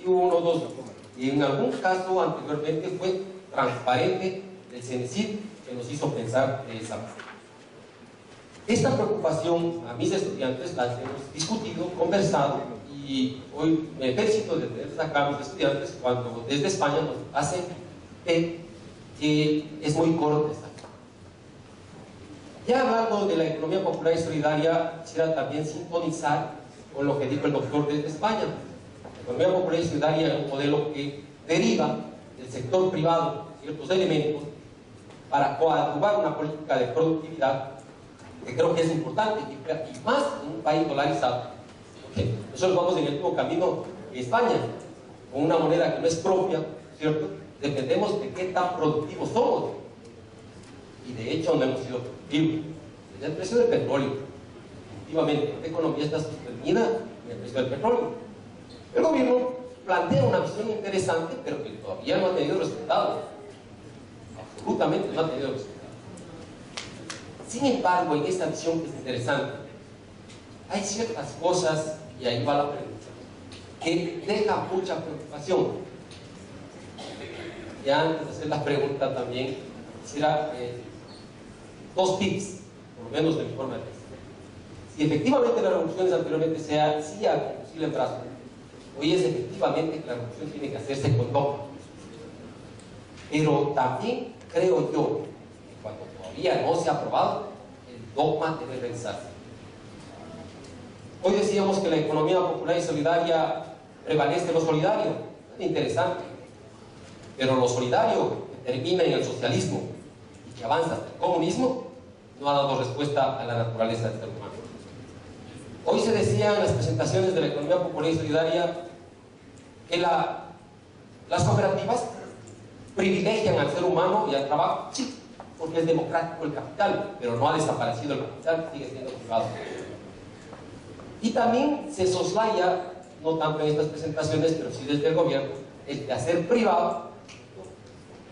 hubo uno o dos, y en algún caso anteriormente fue transparente el CENESID que nos hizo pensar de esa manera. Esta preocupación a mis estudiantes la hemos discutido, conversado, y hoy me felicito de tener acá a mis estudiantes cuando desde España nos hacen ver que es muy corta esta. Ya hablando de la economía popular y solidaria, quisiera también sintonizar con lo que dijo el doctor desde España. La economía popular y solidaria es un modelo que deriva del sector privado ciertos elementos para coadyuvar una política de productividad que creo que es importante, y más en un país dolarizado. Okay. Nosotros vamos en el mismo camino que España, con una moneda que no es propia, ¿cierto? Dependemos de qué tan productivos somos. Y de hecho no hemos sido productivos. Desde el precio del petróleo, efectivamente, la economía está sostenida en el precio del petróleo. El gobierno plantea una visión interesante, pero que todavía no ha tenido resultados. Absolutamente no ha tenido resultados. Sin embargo, en esta visión que es interesante, hay ciertas cosas, y ahí va la pregunta, que dejan mucha preocupación. Y antes de hacer la pregunta también, quisiera dos tips, por lo menos de mi forma de pensar. Si efectivamente las revoluciones anteriormente se hacía con fusil en brazo, hoy es efectivamente que la revolución tiene que hacerse con dogma. Pero también creo yo que cuando todavía no se ha aprobado, el dogma debe revisarse. Hoy decíamos que la economía popular y solidaria prevalece lo solidario. Es interesante. Pero lo solidario que termina en el socialismo y que avanza hasta el comunismo no ha dado respuesta a la naturaleza del ser humano. Hoy se decía en las presentaciones de la economía popular y solidaria que las cooperativas privilegian al ser humano y al trabajo. Sí, porque es democrático el capital, pero no ha desaparecido el capital, sigue siendo privado. Y también se soslaya, no tanto en estas presentaciones, pero sí desde el gobierno, el de hacer privado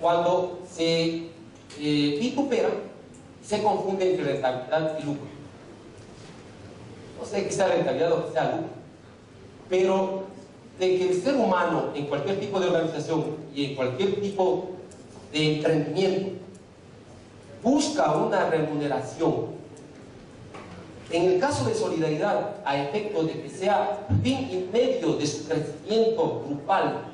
cuando se vitupera y se confunde entre rentabilidad y lucro. No sé que sea rentabilidad o que sea lucro, pero de que el ser humano en cualquier tipo de organización y en cualquier tipo de emprendimiento busca una remuneración. En el caso de solidaridad, a efecto de que sea fin y medio de su crecimiento grupal,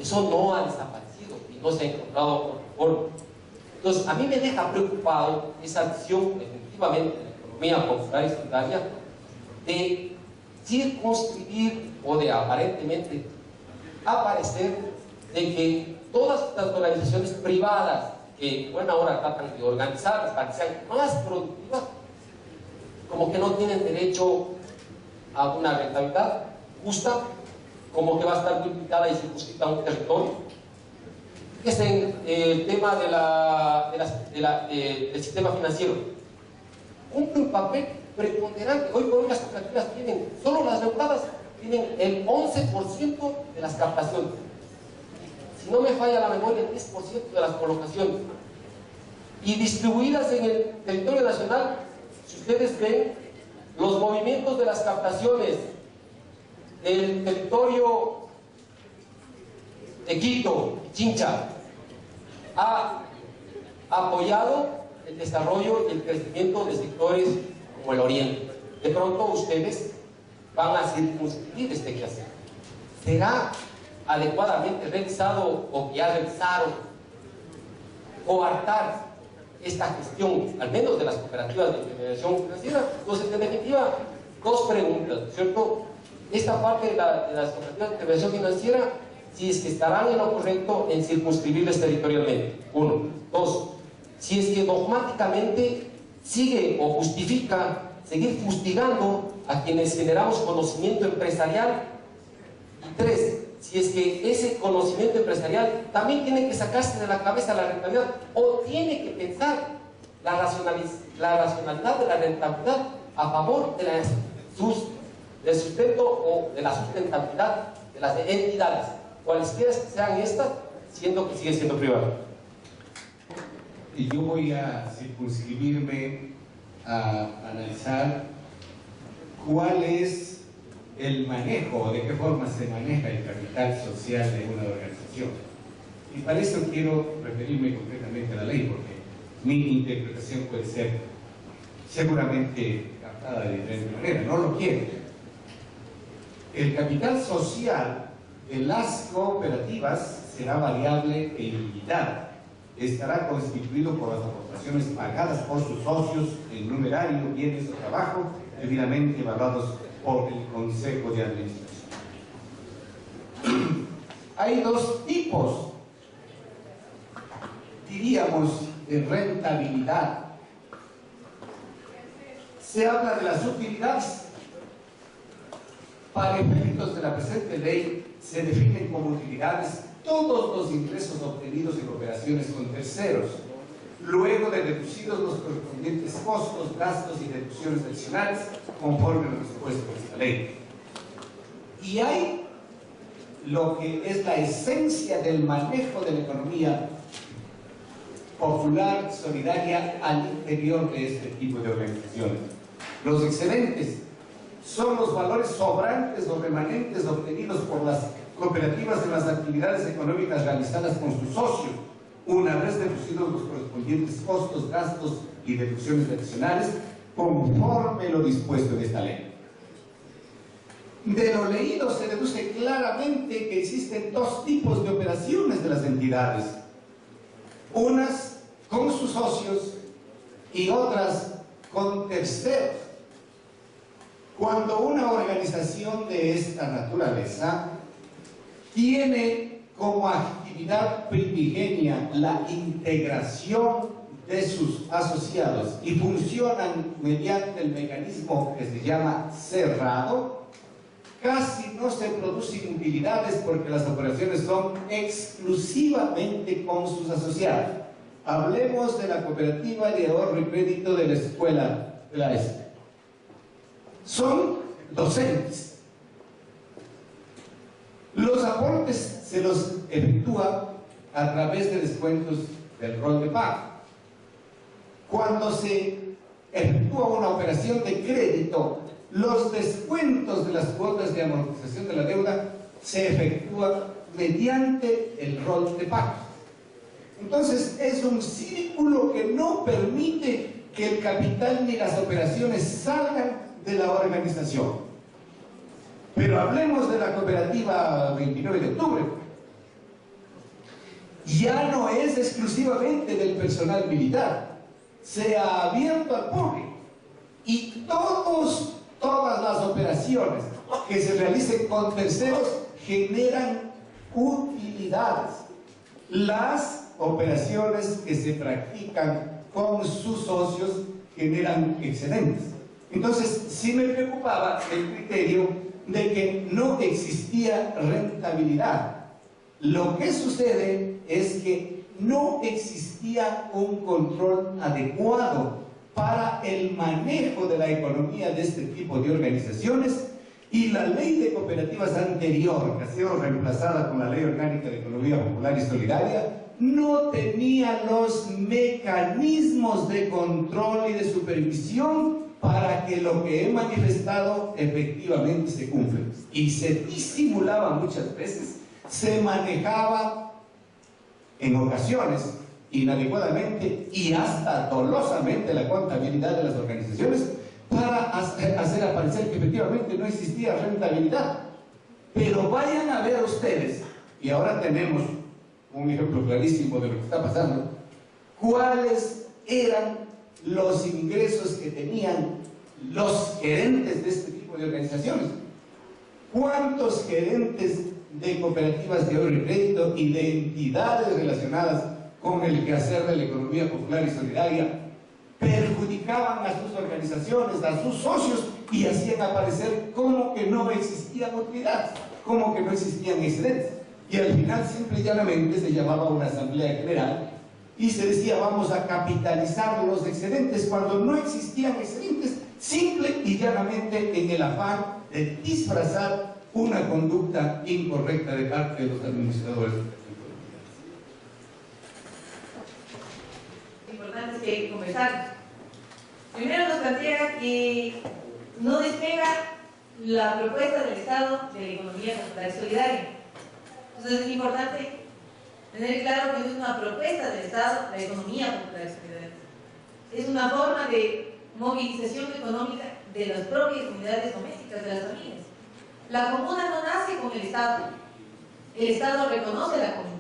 eso no ha desaparecido y no se ha encontrado otra forma. Entonces, a mí me deja preocupado esa visión, efectivamente, de la economía popular y solidaria, de circunscribir o de aparentemente aparecer de que todas las organizaciones privadas que bueno ahora tratan de organizarlas para que sean más productivas, como que no tienen derecho a una rentabilidad justa, como que va a estar limitada y circunscrita a un territorio. Es el tema del sistema financiero. Cumple un papel preponderante. Hoy por hoy las cooperativas tienen, solo las reguladas, tienen el 11% de las captaciones. Si no me falla la memoria, el 10% de las colocaciones. Y distribuidas en el territorio nacional, si ustedes ven los movimientos de las captaciones del territorio de Quito y Chincha, ha apoyado el desarrollo y el crecimiento de sectores como el Oriente. De pronto ustedes van a circunscribir este quehacer. ¿Será adecuadamente revisado o ya revisaron coartar esta gestión, al menos de las cooperativas de intermediación financiera? Entonces, en definitiva, dos preguntas, ¿cierto? Esta parte de las cooperativas de intermediación financiera, si es que estarán en lo correcto en circunscribirles territorialmente. Uno. Dos, si es que dogmáticamente sigue o justifica seguir fustigando a quienes generamos conocimiento empresarial. Y tres, si es que ese conocimiento empresarial también tiene que sacarse de la cabeza la rentabilidad o tiene que pensar la racionalidad de la rentabilidad a favor del sustento o de la sustentabilidad de las entidades, cualesquiera que sean estas, siendo que sigue siendo privado. Y yo voy a circunscribirme a analizar cuál es el manejo, de qué forma se maneja el capital social de una organización. Y para eso quiero referirme concretamente a la ley, porque mi interpretación puede ser seguramente captada de diferente manera, no lo quiero. El capital social de las cooperativas será variable e ilimitado. Estará constituido por las aportaciones pagadas por sus socios en numerario, bienes o trabajo, debidamente evaluados por el Consejo de Administración. Hay dos tipos, diríamos, de rentabilidad. Se habla de las utilidades. Para efectos de la presente ley, se definen como utilidades todos los ingresos obtenidos en operaciones con terceros, luego de reducidos los correspondientes costos, gastos y deducciones adicionales, conforme a lo dispuesto por esta ley. Y hay lo que es la esencia del manejo de la economía popular, solidaria, al interior de este tipo de organizaciones. Los excedentes son los valores sobrantes o remanentes obtenidos por las cooperativas en las actividades económicas realizadas con sus socios, una vez deducidos los correspondientes costos, gastos y deducciones adicionales, conforme lo dispuesto en esta ley. De lo leído se deduce claramente que existen dos tipos de operaciones de las entidades, unas con sus socios y otras con terceros. Cuando una organización de esta naturaleza tiene como actividad primigenia la integración de sus asociados y funcionan mediante el mecanismo que se llama cerrado, casi no se producen utilidades porque las operaciones son exclusivamente con sus asociados. Hablemos de la cooperativa de ahorro y crédito de la escuela de la ESA. Son docentes. Los aportes se los efectúa a través de descuentos del rol de pago. Cuando se efectúa una operación de crédito, los descuentos de las cuotas de amortización de la deuda se efectúan mediante el rol de pago. Entonces es un círculo que no permite que el capital ni las operaciones salgan de la organización. Pero hablemos de la cooperativa 29 de octubre. Ya no es exclusivamente del personal militar, se ha abierto al público y todas las operaciones que se realicen con terceros generan utilidades. Las operaciones que se practican con sus socios generan excedentes. Entonces, sí me preocupaba el criterio de que no existía rentabilidad. Lo que sucede es que no existía un control adecuado para el manejo de la economía de este tipo de organizaciones, y la ley de cooperativas anterior, que ha sido reemplazada con la Ley Orgánica de Economía Popular y Solidaria, no tenía los mecanismos de control y de supervisión para que lo que he manifestado efectivamente se cumpla. Y se disimulaba muchas veces, se manejaba en ocasiones inadecuadamente y hasta dolosamente la contabilidad de las organizaciones para hacer aparecer que efectivamente no existía rentabilidad. Pero vayan a ver ustedes, y ahora tenemos un ejemplo clarísimo de lo que está pasando, cuáles eran los ingresos que tenían los gerentes de este tipo de organizaciones. ¿Cuántos gerentes de cooperativas de ahorro y crédito y de entidades relacionadas con el quehacer de la economía popular y solidaria perjudicaban a sus organizaciones, a sus socios, y hacían aparecer como que no existían utilidades, como que no existían excedentes? Y al final simple y llanamente se llamaba una asamblea general y se decía vamos a capitalizar los excedentes, cuando no existían excedentes, simple y llanamente en el afán de disfrazar una conducta incorrecta de parte de los administradores. Importante que conversar. Primero nos plantea que no despega la propuesta del Estado de la economía popular y solidaria. Entonces es importante tener claro que no es una propuesta del Estado la economía popular y solidaria. Es una forma de movilización económica de las propias unidades domésticas de las familias. La comuna no nace con el Estado reconoce la comuna.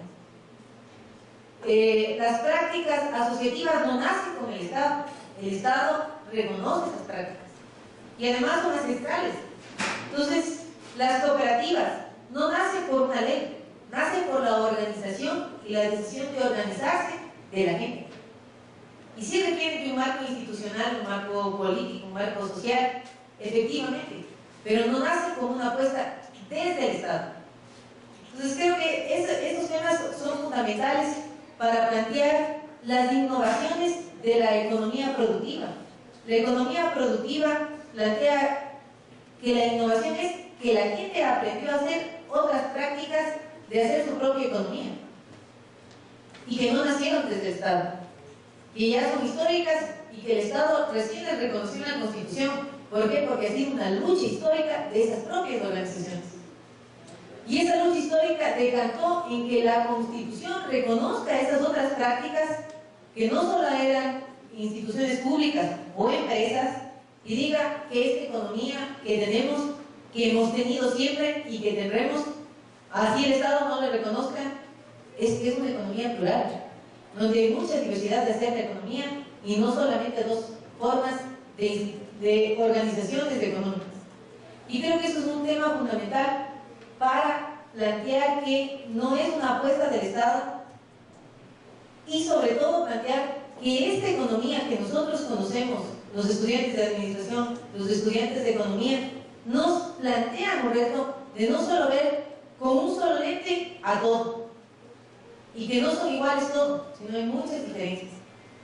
Las prácticas asociativas no nacen con el Estado reconoce esas prácticas y además son ancestrales. Entonces, las cooperativas no nacen por una ley, nacen por la organización y la decisión de organizarse de la gente. Y sí requieren de un marco institucional, un marco político, un marco social, efectivamente, pero no nacen con una apuesta desde el Estado. Entonces creo que esos temas son fundamentales para plantear las innovaciones de la economía productiva. La economía productiva plantea que la innovación es que la gente aprendió a hacer otras prácticas de hacer su propia economía y que no nacieron desde el Estado, que ya son históricas y que el Estado recién las reconoció en la Constitución. ¿Por qué? Porque ha sido una lucha histórica de esas propias organizaciones. Y esa lucha histórica decantó en que la Constitución reconozca esas otras prácticas que no solo eran instituciones públicas o empresas, y diga que esta economía que tenemos, que hemos tenido siempre y que tendremos, así el Estado no le reconozca, es una economía plural, donde hay mucha diversidad de hacer la economía y no solamente dos formas de organizaciones económicas. Y creo que eso es un tema fundamental para plantear que no es una apuesta del Estado y sobre todo plantear que esta economía que nosotros conocemos, los estudiantes de administración, los estudiantes de economía, nos plantean un reto de no solo ver con un solo lente a todo y que no son iguales todos, sino hay muchas diferencias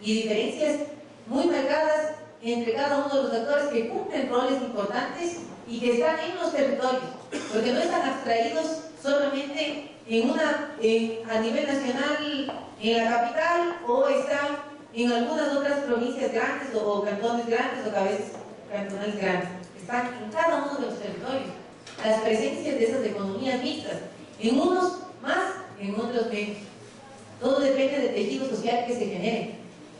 y diferencias muy marcadas entre cada uno de los actores que cumplen roles importantes y que están en los territorios, porque no están abstraídos solamente a nivel nacional en la capital o están en algunas otras provincias grandes o cantones grandes o cabezas cantonales grandes. Están en cada uno de los territorios las presencias de esas economías mixtas, en unos más, en otros menos. Todo depende del tejido social que se genere.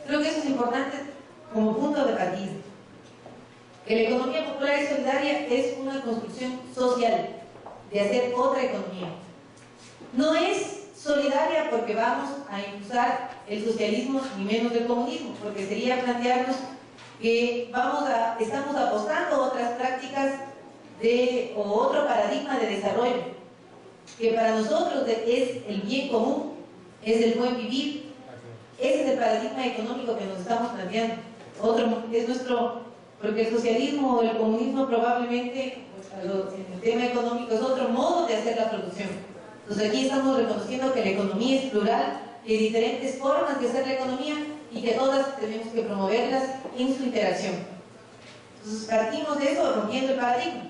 Creo que eso es importante como punto de partida. Que la economía popular y solidaria es una construcción social de hacer otra economía. No es solidaria porque vamos a impulsar el socialismo ni menos el comunismo, porque sería plantearnos que estamos apostando a otras prácticas o otro paradigma de desarrollo. que para nosotros es el bien común, es el buen vivir. Ese es el paradigma económico que nos estamos planteando. Otro es nuestro, porque el socialismo o el comunismo probablemente, en el tema económico, es otro modo de hacer la producción. Entonces aquí estamos reconociendo que la economía es plural, que hay diferentes formas de hacer la economía y que todas tenemos que promoverlas en su interacción. Entonces partimos de eso rompiendo el paradigma.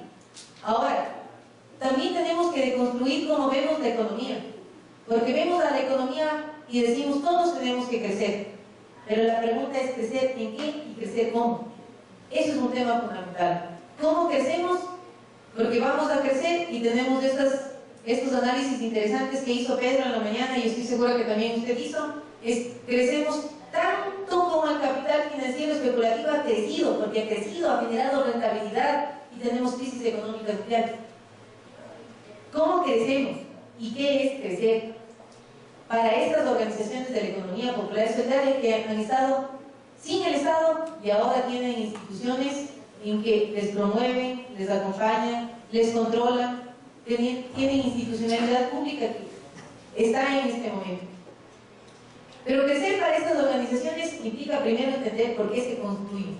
Ahora, también tenemos que deconstruir cómo vemos la economía, porque vemos a la economía y decimos todos tenemos que crecer, pero la pregunta es crecer en qué y crecer cómo. Eso es un tema fundamental. ¿Cómo crecemos? Porque vamos a crecer y tenemos estos análisis interesantes que hizo Pedro en la mañana y estoy segura que también usted hizo. Crecemos tanto como el capital financiero especulativo ha crecido, porque ha crecido, ha generado rentabilidad y tenemos crisis económicas mundiales. ¿Cómo crecemos? ¿Y qué es crecer? Para estas organizaciones de la economía popular y solidaria que han estado sin el Estado y ahora tienen instituciones en que les promueven, les acompañan, les controlan, tienen institucionalidad pública que está en este momento. Pero crecer para estas organizaciones implica primero entender por qué se constituyen.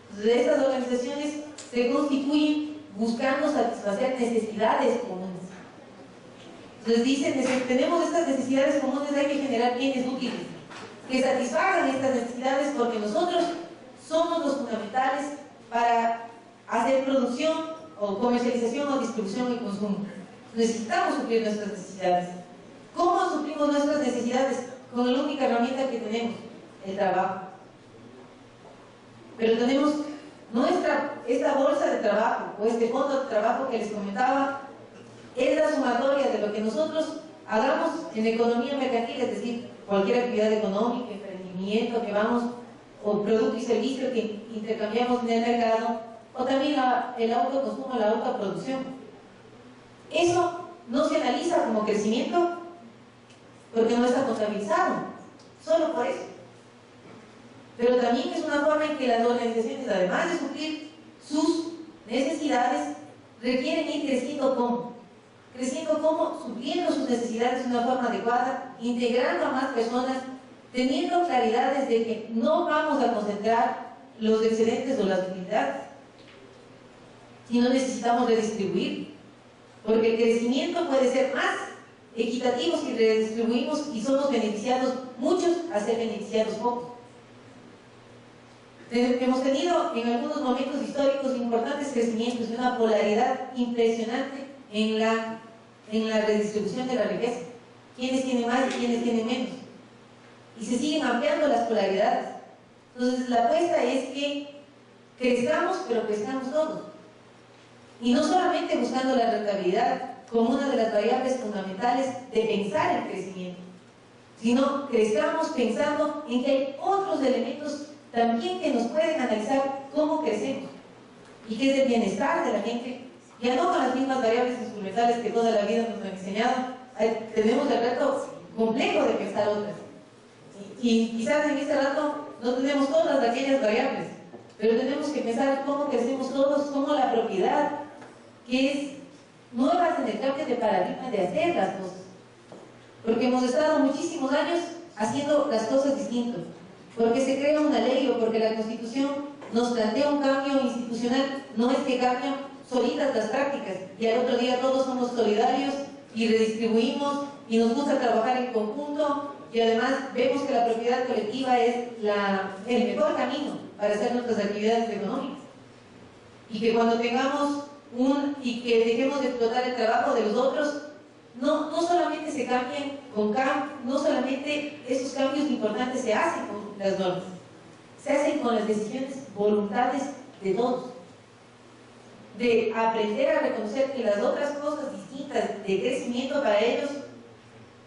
Entonces, estas organizaciones se constituyen buscando satisfacer necesidades comunes. Entonces dicen, tenemos estas necesidades comunes, hay que generar bienes útiles que satisfagan estas necesidades porque nosotros somos los fundamentales para hacer producción o comercialización o distribución y consumo. Necesitamos suplir nuestras necesidades. ¿Cómo suplimos nuestras necesidades? Con la única herramienta que tenemos, el trabajo. Pero tenemos esta bolsa de trabajo o este fondo de trabajo que les comentaba, es la sumatoria de lo que nosotros hagamos en economía mercantil, es decir, cualquier actividad económica, emprendimiento que vamos, o producto y servicio que intercambiamos en el mercado, o también el autoconsumo, la autoproducción. Eso no se analiza como crecimiento porque no está contabilizado, solo por eso. Pero también es una forma en que las organizaciones, además de suplir sus necesidades, requieren ir creciendo como. Creciendo como, supliendo sus necesidades de una forma adecuada, integrando a más personas, teniendo claridades de que no vamos a concentrar los excedentes o las utilidades, sino necesitamos redistribuir, porque el crecimiento puede ser más equitativo si redistribuimos y somos beneficiados muchos a ser beneficiados pocos. Hemos tenido en algunos momentos históricos importantes crecimientos y una polaridad impresionante en la redistribución de la riqueza. Quiénes tienen más y quiénes tienen menos. Y se siguen ampliando las polaridades. Entonces la apuesta es que crezcamos, pero crezcamos todos. Y no solamente buscando la rentabilidad como una de las variables fundamentales de pensar el crecimiento, sino crezcamos pensando en que hay otros elementos también que nos pueden analizar cómo crecemos y que es el bienestar de la gente, ya no con las mismas variables instrumentales que toda la vida nos han enseñado. Tenemos el reto complejo de pensar otras y quizás en este rato no tenemos todas aquellas variables, pero tenemos que pensar cómo crecemos todos, cómo la propiedad, que es nuevas en el cambio de paradigma de hacer las cosas, porque hemos estado muchísimos años haciendo las cosas distintas, porque se crea una ley o porque la Constitución nos plantea un cambio institucional. No es que cambian solitas las prácticas y al otro día todos somos solidarios y redistribuimos y nos gusta trabajar en conjunto y además vemos que la propiedad colectiva es el mejor camino para hacer nuestras actividades económicas, y que cuando tengamos y que dejemos de explotar el trabajo de los otros, no solamente se cambien no solamente esos cambios importantes se hacen con las normas, se hacen con las decisiones, voluntades de todos, de aprender a reconocer que las otras cosas distintas de crecimiento para ellos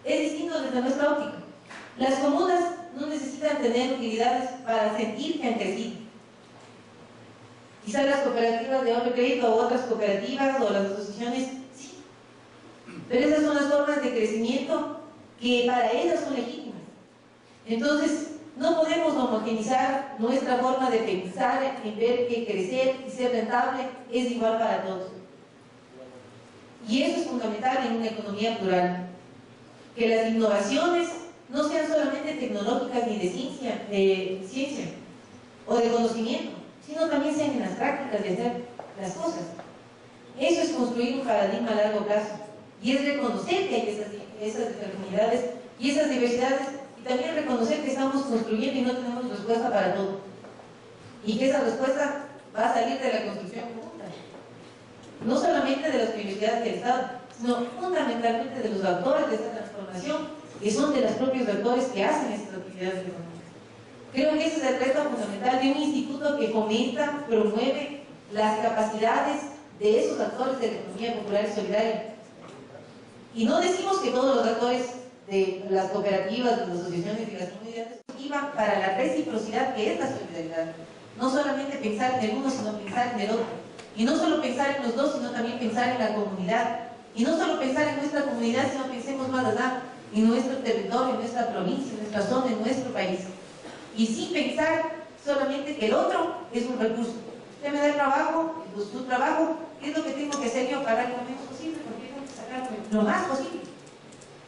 es distinto desde nuestra óptica. Las comunas no necesitan tener utilidades para sentir que han crecido. Quizás las cooperativas de ahorro y crédito o otras cooperativas o las asociaciones, sí. Pero esas son las formas de crecimiento que para ellas son legítimas. Entonces, no podemos homogeneizar nuestra forma de pensar en ver que crecer y ser rentable es igual para todos. Y eso es fundamental en una economía plural. Que las innovaciones no sean solamente tecnológicas ni de ciencia o de conocimiento, sino también sean en las prácticas de hacer las cosas. Eso es construir un paradigma a largo plazo y es reconocer que hay esas determinidades y esas diversidades, y también reconocer que estamos construyendo y no tenemos respuesta para todo, y que esa respuesta va a salir de la construcción conjunta, no solamente de las universidades del Estado, sino fundamentalmente de los actores de esta transformación, que son de los propios actores que hacen estas actividades económicas. Creo que ese es el reto fundamental de un instituto que fomenta, promueve las capacidades de esos actores de la economía popular y solidaria. Y no decimos que todos los actores de las cooperativas, de las asociaciones y las comunidades iban para la reciprocidad que es la solidaridad. No solamente pensar en el uno, sino pensar en el otro. Y no solo pensar en los dos, sino también pensar en la comunidad. Y no solo pensar en nuestra comunidad, sino pensemos más allá, en nuestro territorio, en nuestra provincia, en nuestra zona, en nuestro país. Y sin pensar solamente que el otro es un recurso. Usted me da el trabajo, su trabajo, ¿qué es lo que tengo que hacer yo para lo menos posible? Porque tengo que sacar lo más posible.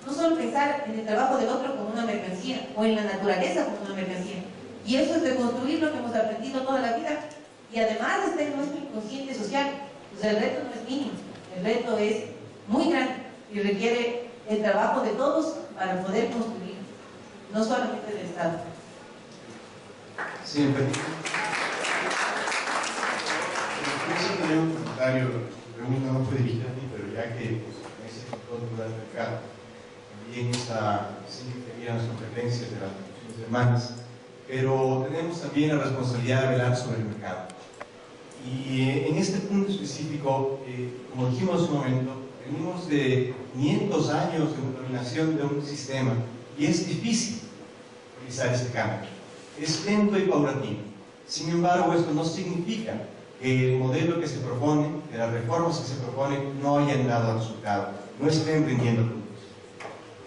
No solo pensar en el trabajo del otro como una mercancía, o en la naturaleza como una mercancía. Y eso es reconstruir lo que hemos aprendido toda la vida. Y además está en nuestro inconsciente social. Pues el reto no es mínimo, el reto es muy grande y requiere el trabajo de todos para poder construir, no solamente del Estado. Sí, en verdad. Quiero tener un comentario, la pregunta no fue dirigida a mí, pero ya que pues, en ese sector del mercado también está, sí querían las competencias de las instituciones hermanas, pero tenemos también la responsabilidad de velar sobre el mercado. Y en este punto específico, como dijimos hace un momento, venimos de 500 años de dominación de un sistema y es difícil realizar este cambio. Es lento y paulatino. Sin embargo, esto no significa que el modelo que se propone, que las reformas que se proponen, no hayan dado resultado, no estén rindiendo frutos.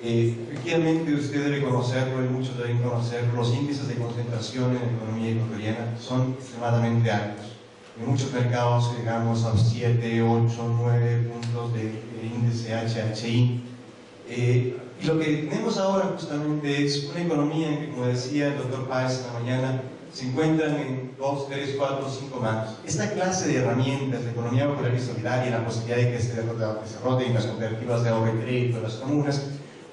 Efectivamente, usted debe conocerlo y muchos deben conocerlo, los índices de concentración en la economía ecuatoriana son extremadamente altos. En muchos mercados llegamos a 7, 8, 9 puntos de índice HHI. Y lo que tenemos ahora justamente es una economía en que, como decía el doctor Páez en la mañana, se encuentran en 2, 3, 4, 5 manos. Esta clase de herramientas de economía popular y solidaria, la posibilidad de que se derroten las cooperativas de ahorro y crédito, las comunas,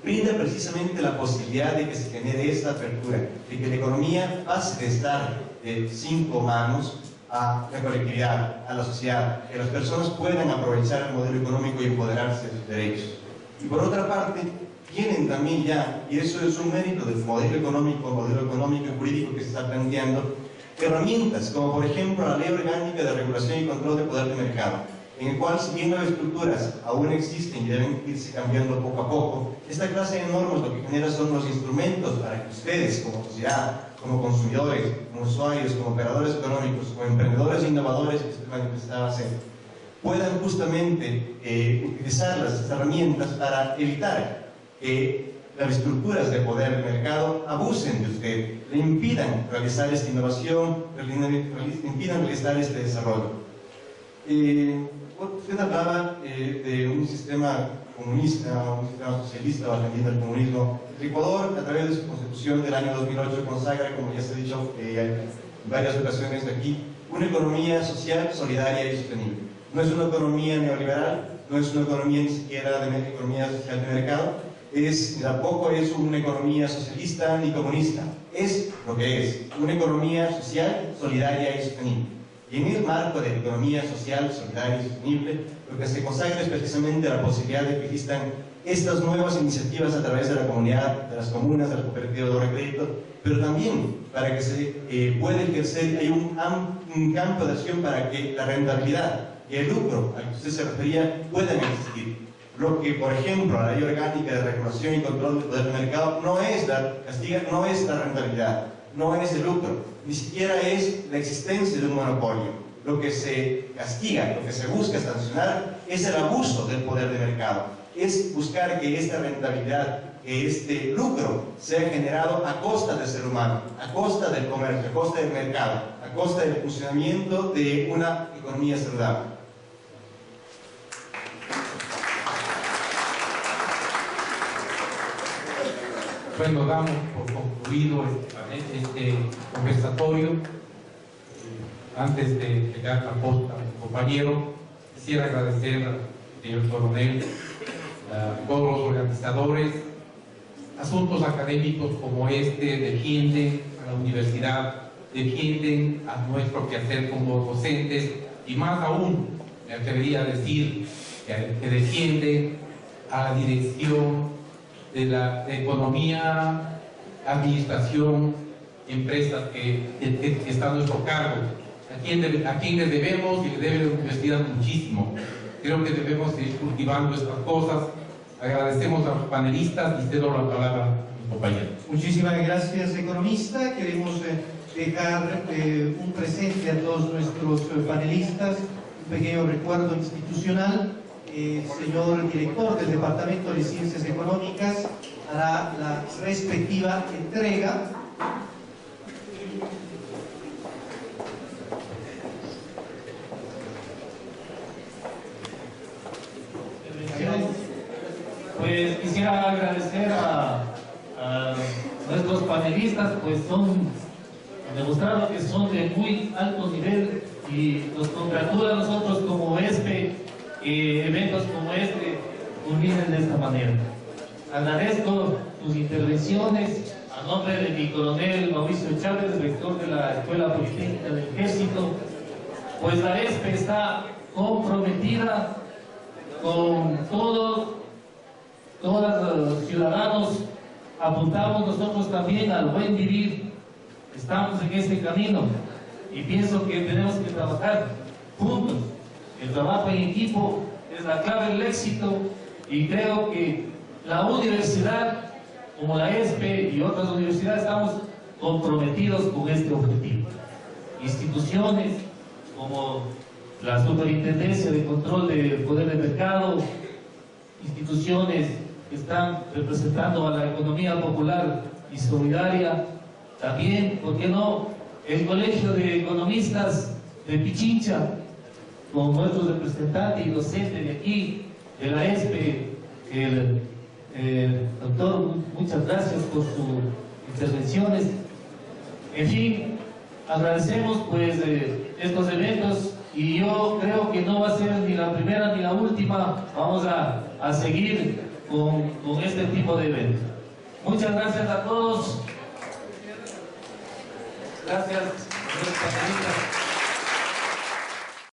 brinda precisamente la posibilidad de que se genere esta apertura, de que la economía pase de estar de 5 manos a la colectividad, a la sociedad, que las personas puedan aprovechar el modelo económico y empoderarse de sus derechos. Y por otra parte, tienen también ya, y eso es un mérito del modelo económico y jurídico que se está planteando, herramientas como por ejemplo la Ley Orgánica de Regulación y Control de Poder de Mercado, en el cual, si bien las estructuras aún existen y deben irse cambiando poco a poco, esta clase de normas lo que genera son los instrumentos para que ustedes, como sociedad, como consumidores, como usuarios, como operadores económicos, como emprendedores e innovadores que se van a empezar a hacer, puedan justamente utilizar las herramientas para evitar que las estructuras de poder del mercado abusen de usted, le impidan realizar esta innovación, le impidan realizar este desarrollo. Usted hablaba de un sistema comunista, un sistema socialista atendiendo al comunismo. El Ecuador, a través de su constitución del año 2008, consagra, como ya se ha dicho en varias ocasiones de aquí, una economía social, solidaria y sostenible. No es una economía neoliberal, no es una economía ni siquiera de economía social de mercado, tampoco es una economía socialista ni comunista, es lo que es, una economía social, solidaria y sostenible. Y en el marco de la economía social, solidaria y sostenible, lo que se consagra es precisamente la posibilidad de que existan estas nuevas iniciativas a través de la comunidad, de las comunas, de las cooperativas de ahorro y crédito, pero también para que se pueda ejercer, hay un campo de acción para que la rentabilidad y el lucro al que usted se refería puedan existir. Lo que, por ejemplo, la Ley Orgánica de Regulación y Control del Poder del Mercado no es la rentabilidad, no es el lucro, ni siquiera es la existencia de un monopolio. Lo que se castiga, lo que se busca sancionar es el abuso del poder de mercado, es buscar que esta rentabilidad, que este lucro sea generado a costa del ser humano, a costa del comercio, a costa del mercado, a costa del funcionamiento de una economía saludable. Bueno, damos por concluido este conversatorio. Antes de llegar la posta a mi compañero, quisiera agradecer al señor coronel, a todos los organizadores. Asuntos académicos como este defienden a la universidad, defienden a nuestro quehacer como docentes y más aún, me atrevería a decir, que defienden a la dirección de la economía, administración, empresas que está a nuestro cargo, a quienes debemos y le debe la universidad muchísimo. Creo que debemos seguir cultivando estas cosas. Agradecemos a los panelistas y cedo la palabra a mi compañero. Muchísimas gracias, economista. Queremos dejar un presente a todos nuestros panelistas, un pequeño recuerdo institucional. Señor director del Departamento de Ciencias Económicas hará la respectiva entrega. Pues quisiera agradecer a nuestros panelistas, pues demostraron que son de muy alto nivel y nos congratula a nosotros como eventos como este culminen de esta manera. Agradezco sus intervenciones a nombre de mi coronel Mauricio Chávez, rector de la Escuela Politécnica del Ejército. Pues la ESPE está comprometida con todos los ciudadanos. Apuntamos nosotros también al buen vivir. Estamos en este camino y pienso que tenemos que trabajar juntos. El trabajo en equipo es la clave del éxito y creo que la universidad, como la ESPE y otras universidades, estamos comprometidos con este objetivo. Instituciones como la Superintendencia de Control del Poder de Mercado, instituciones que están representando a la economía popular y solidaria, también, ¿por qué no?, el Colegio de Economistas de Pichincha, con nuestros representantes y docentes de aquí, de la ESPE, doctor, muchas gracias por sus intervenciones. En fin, agradecemos pues estos eventos y yo creo que no va a ser ni la primera ni la última. Vamos a seguir con este tipo de eventos. Muchas gracias a todos. Gracias, señores panelistas.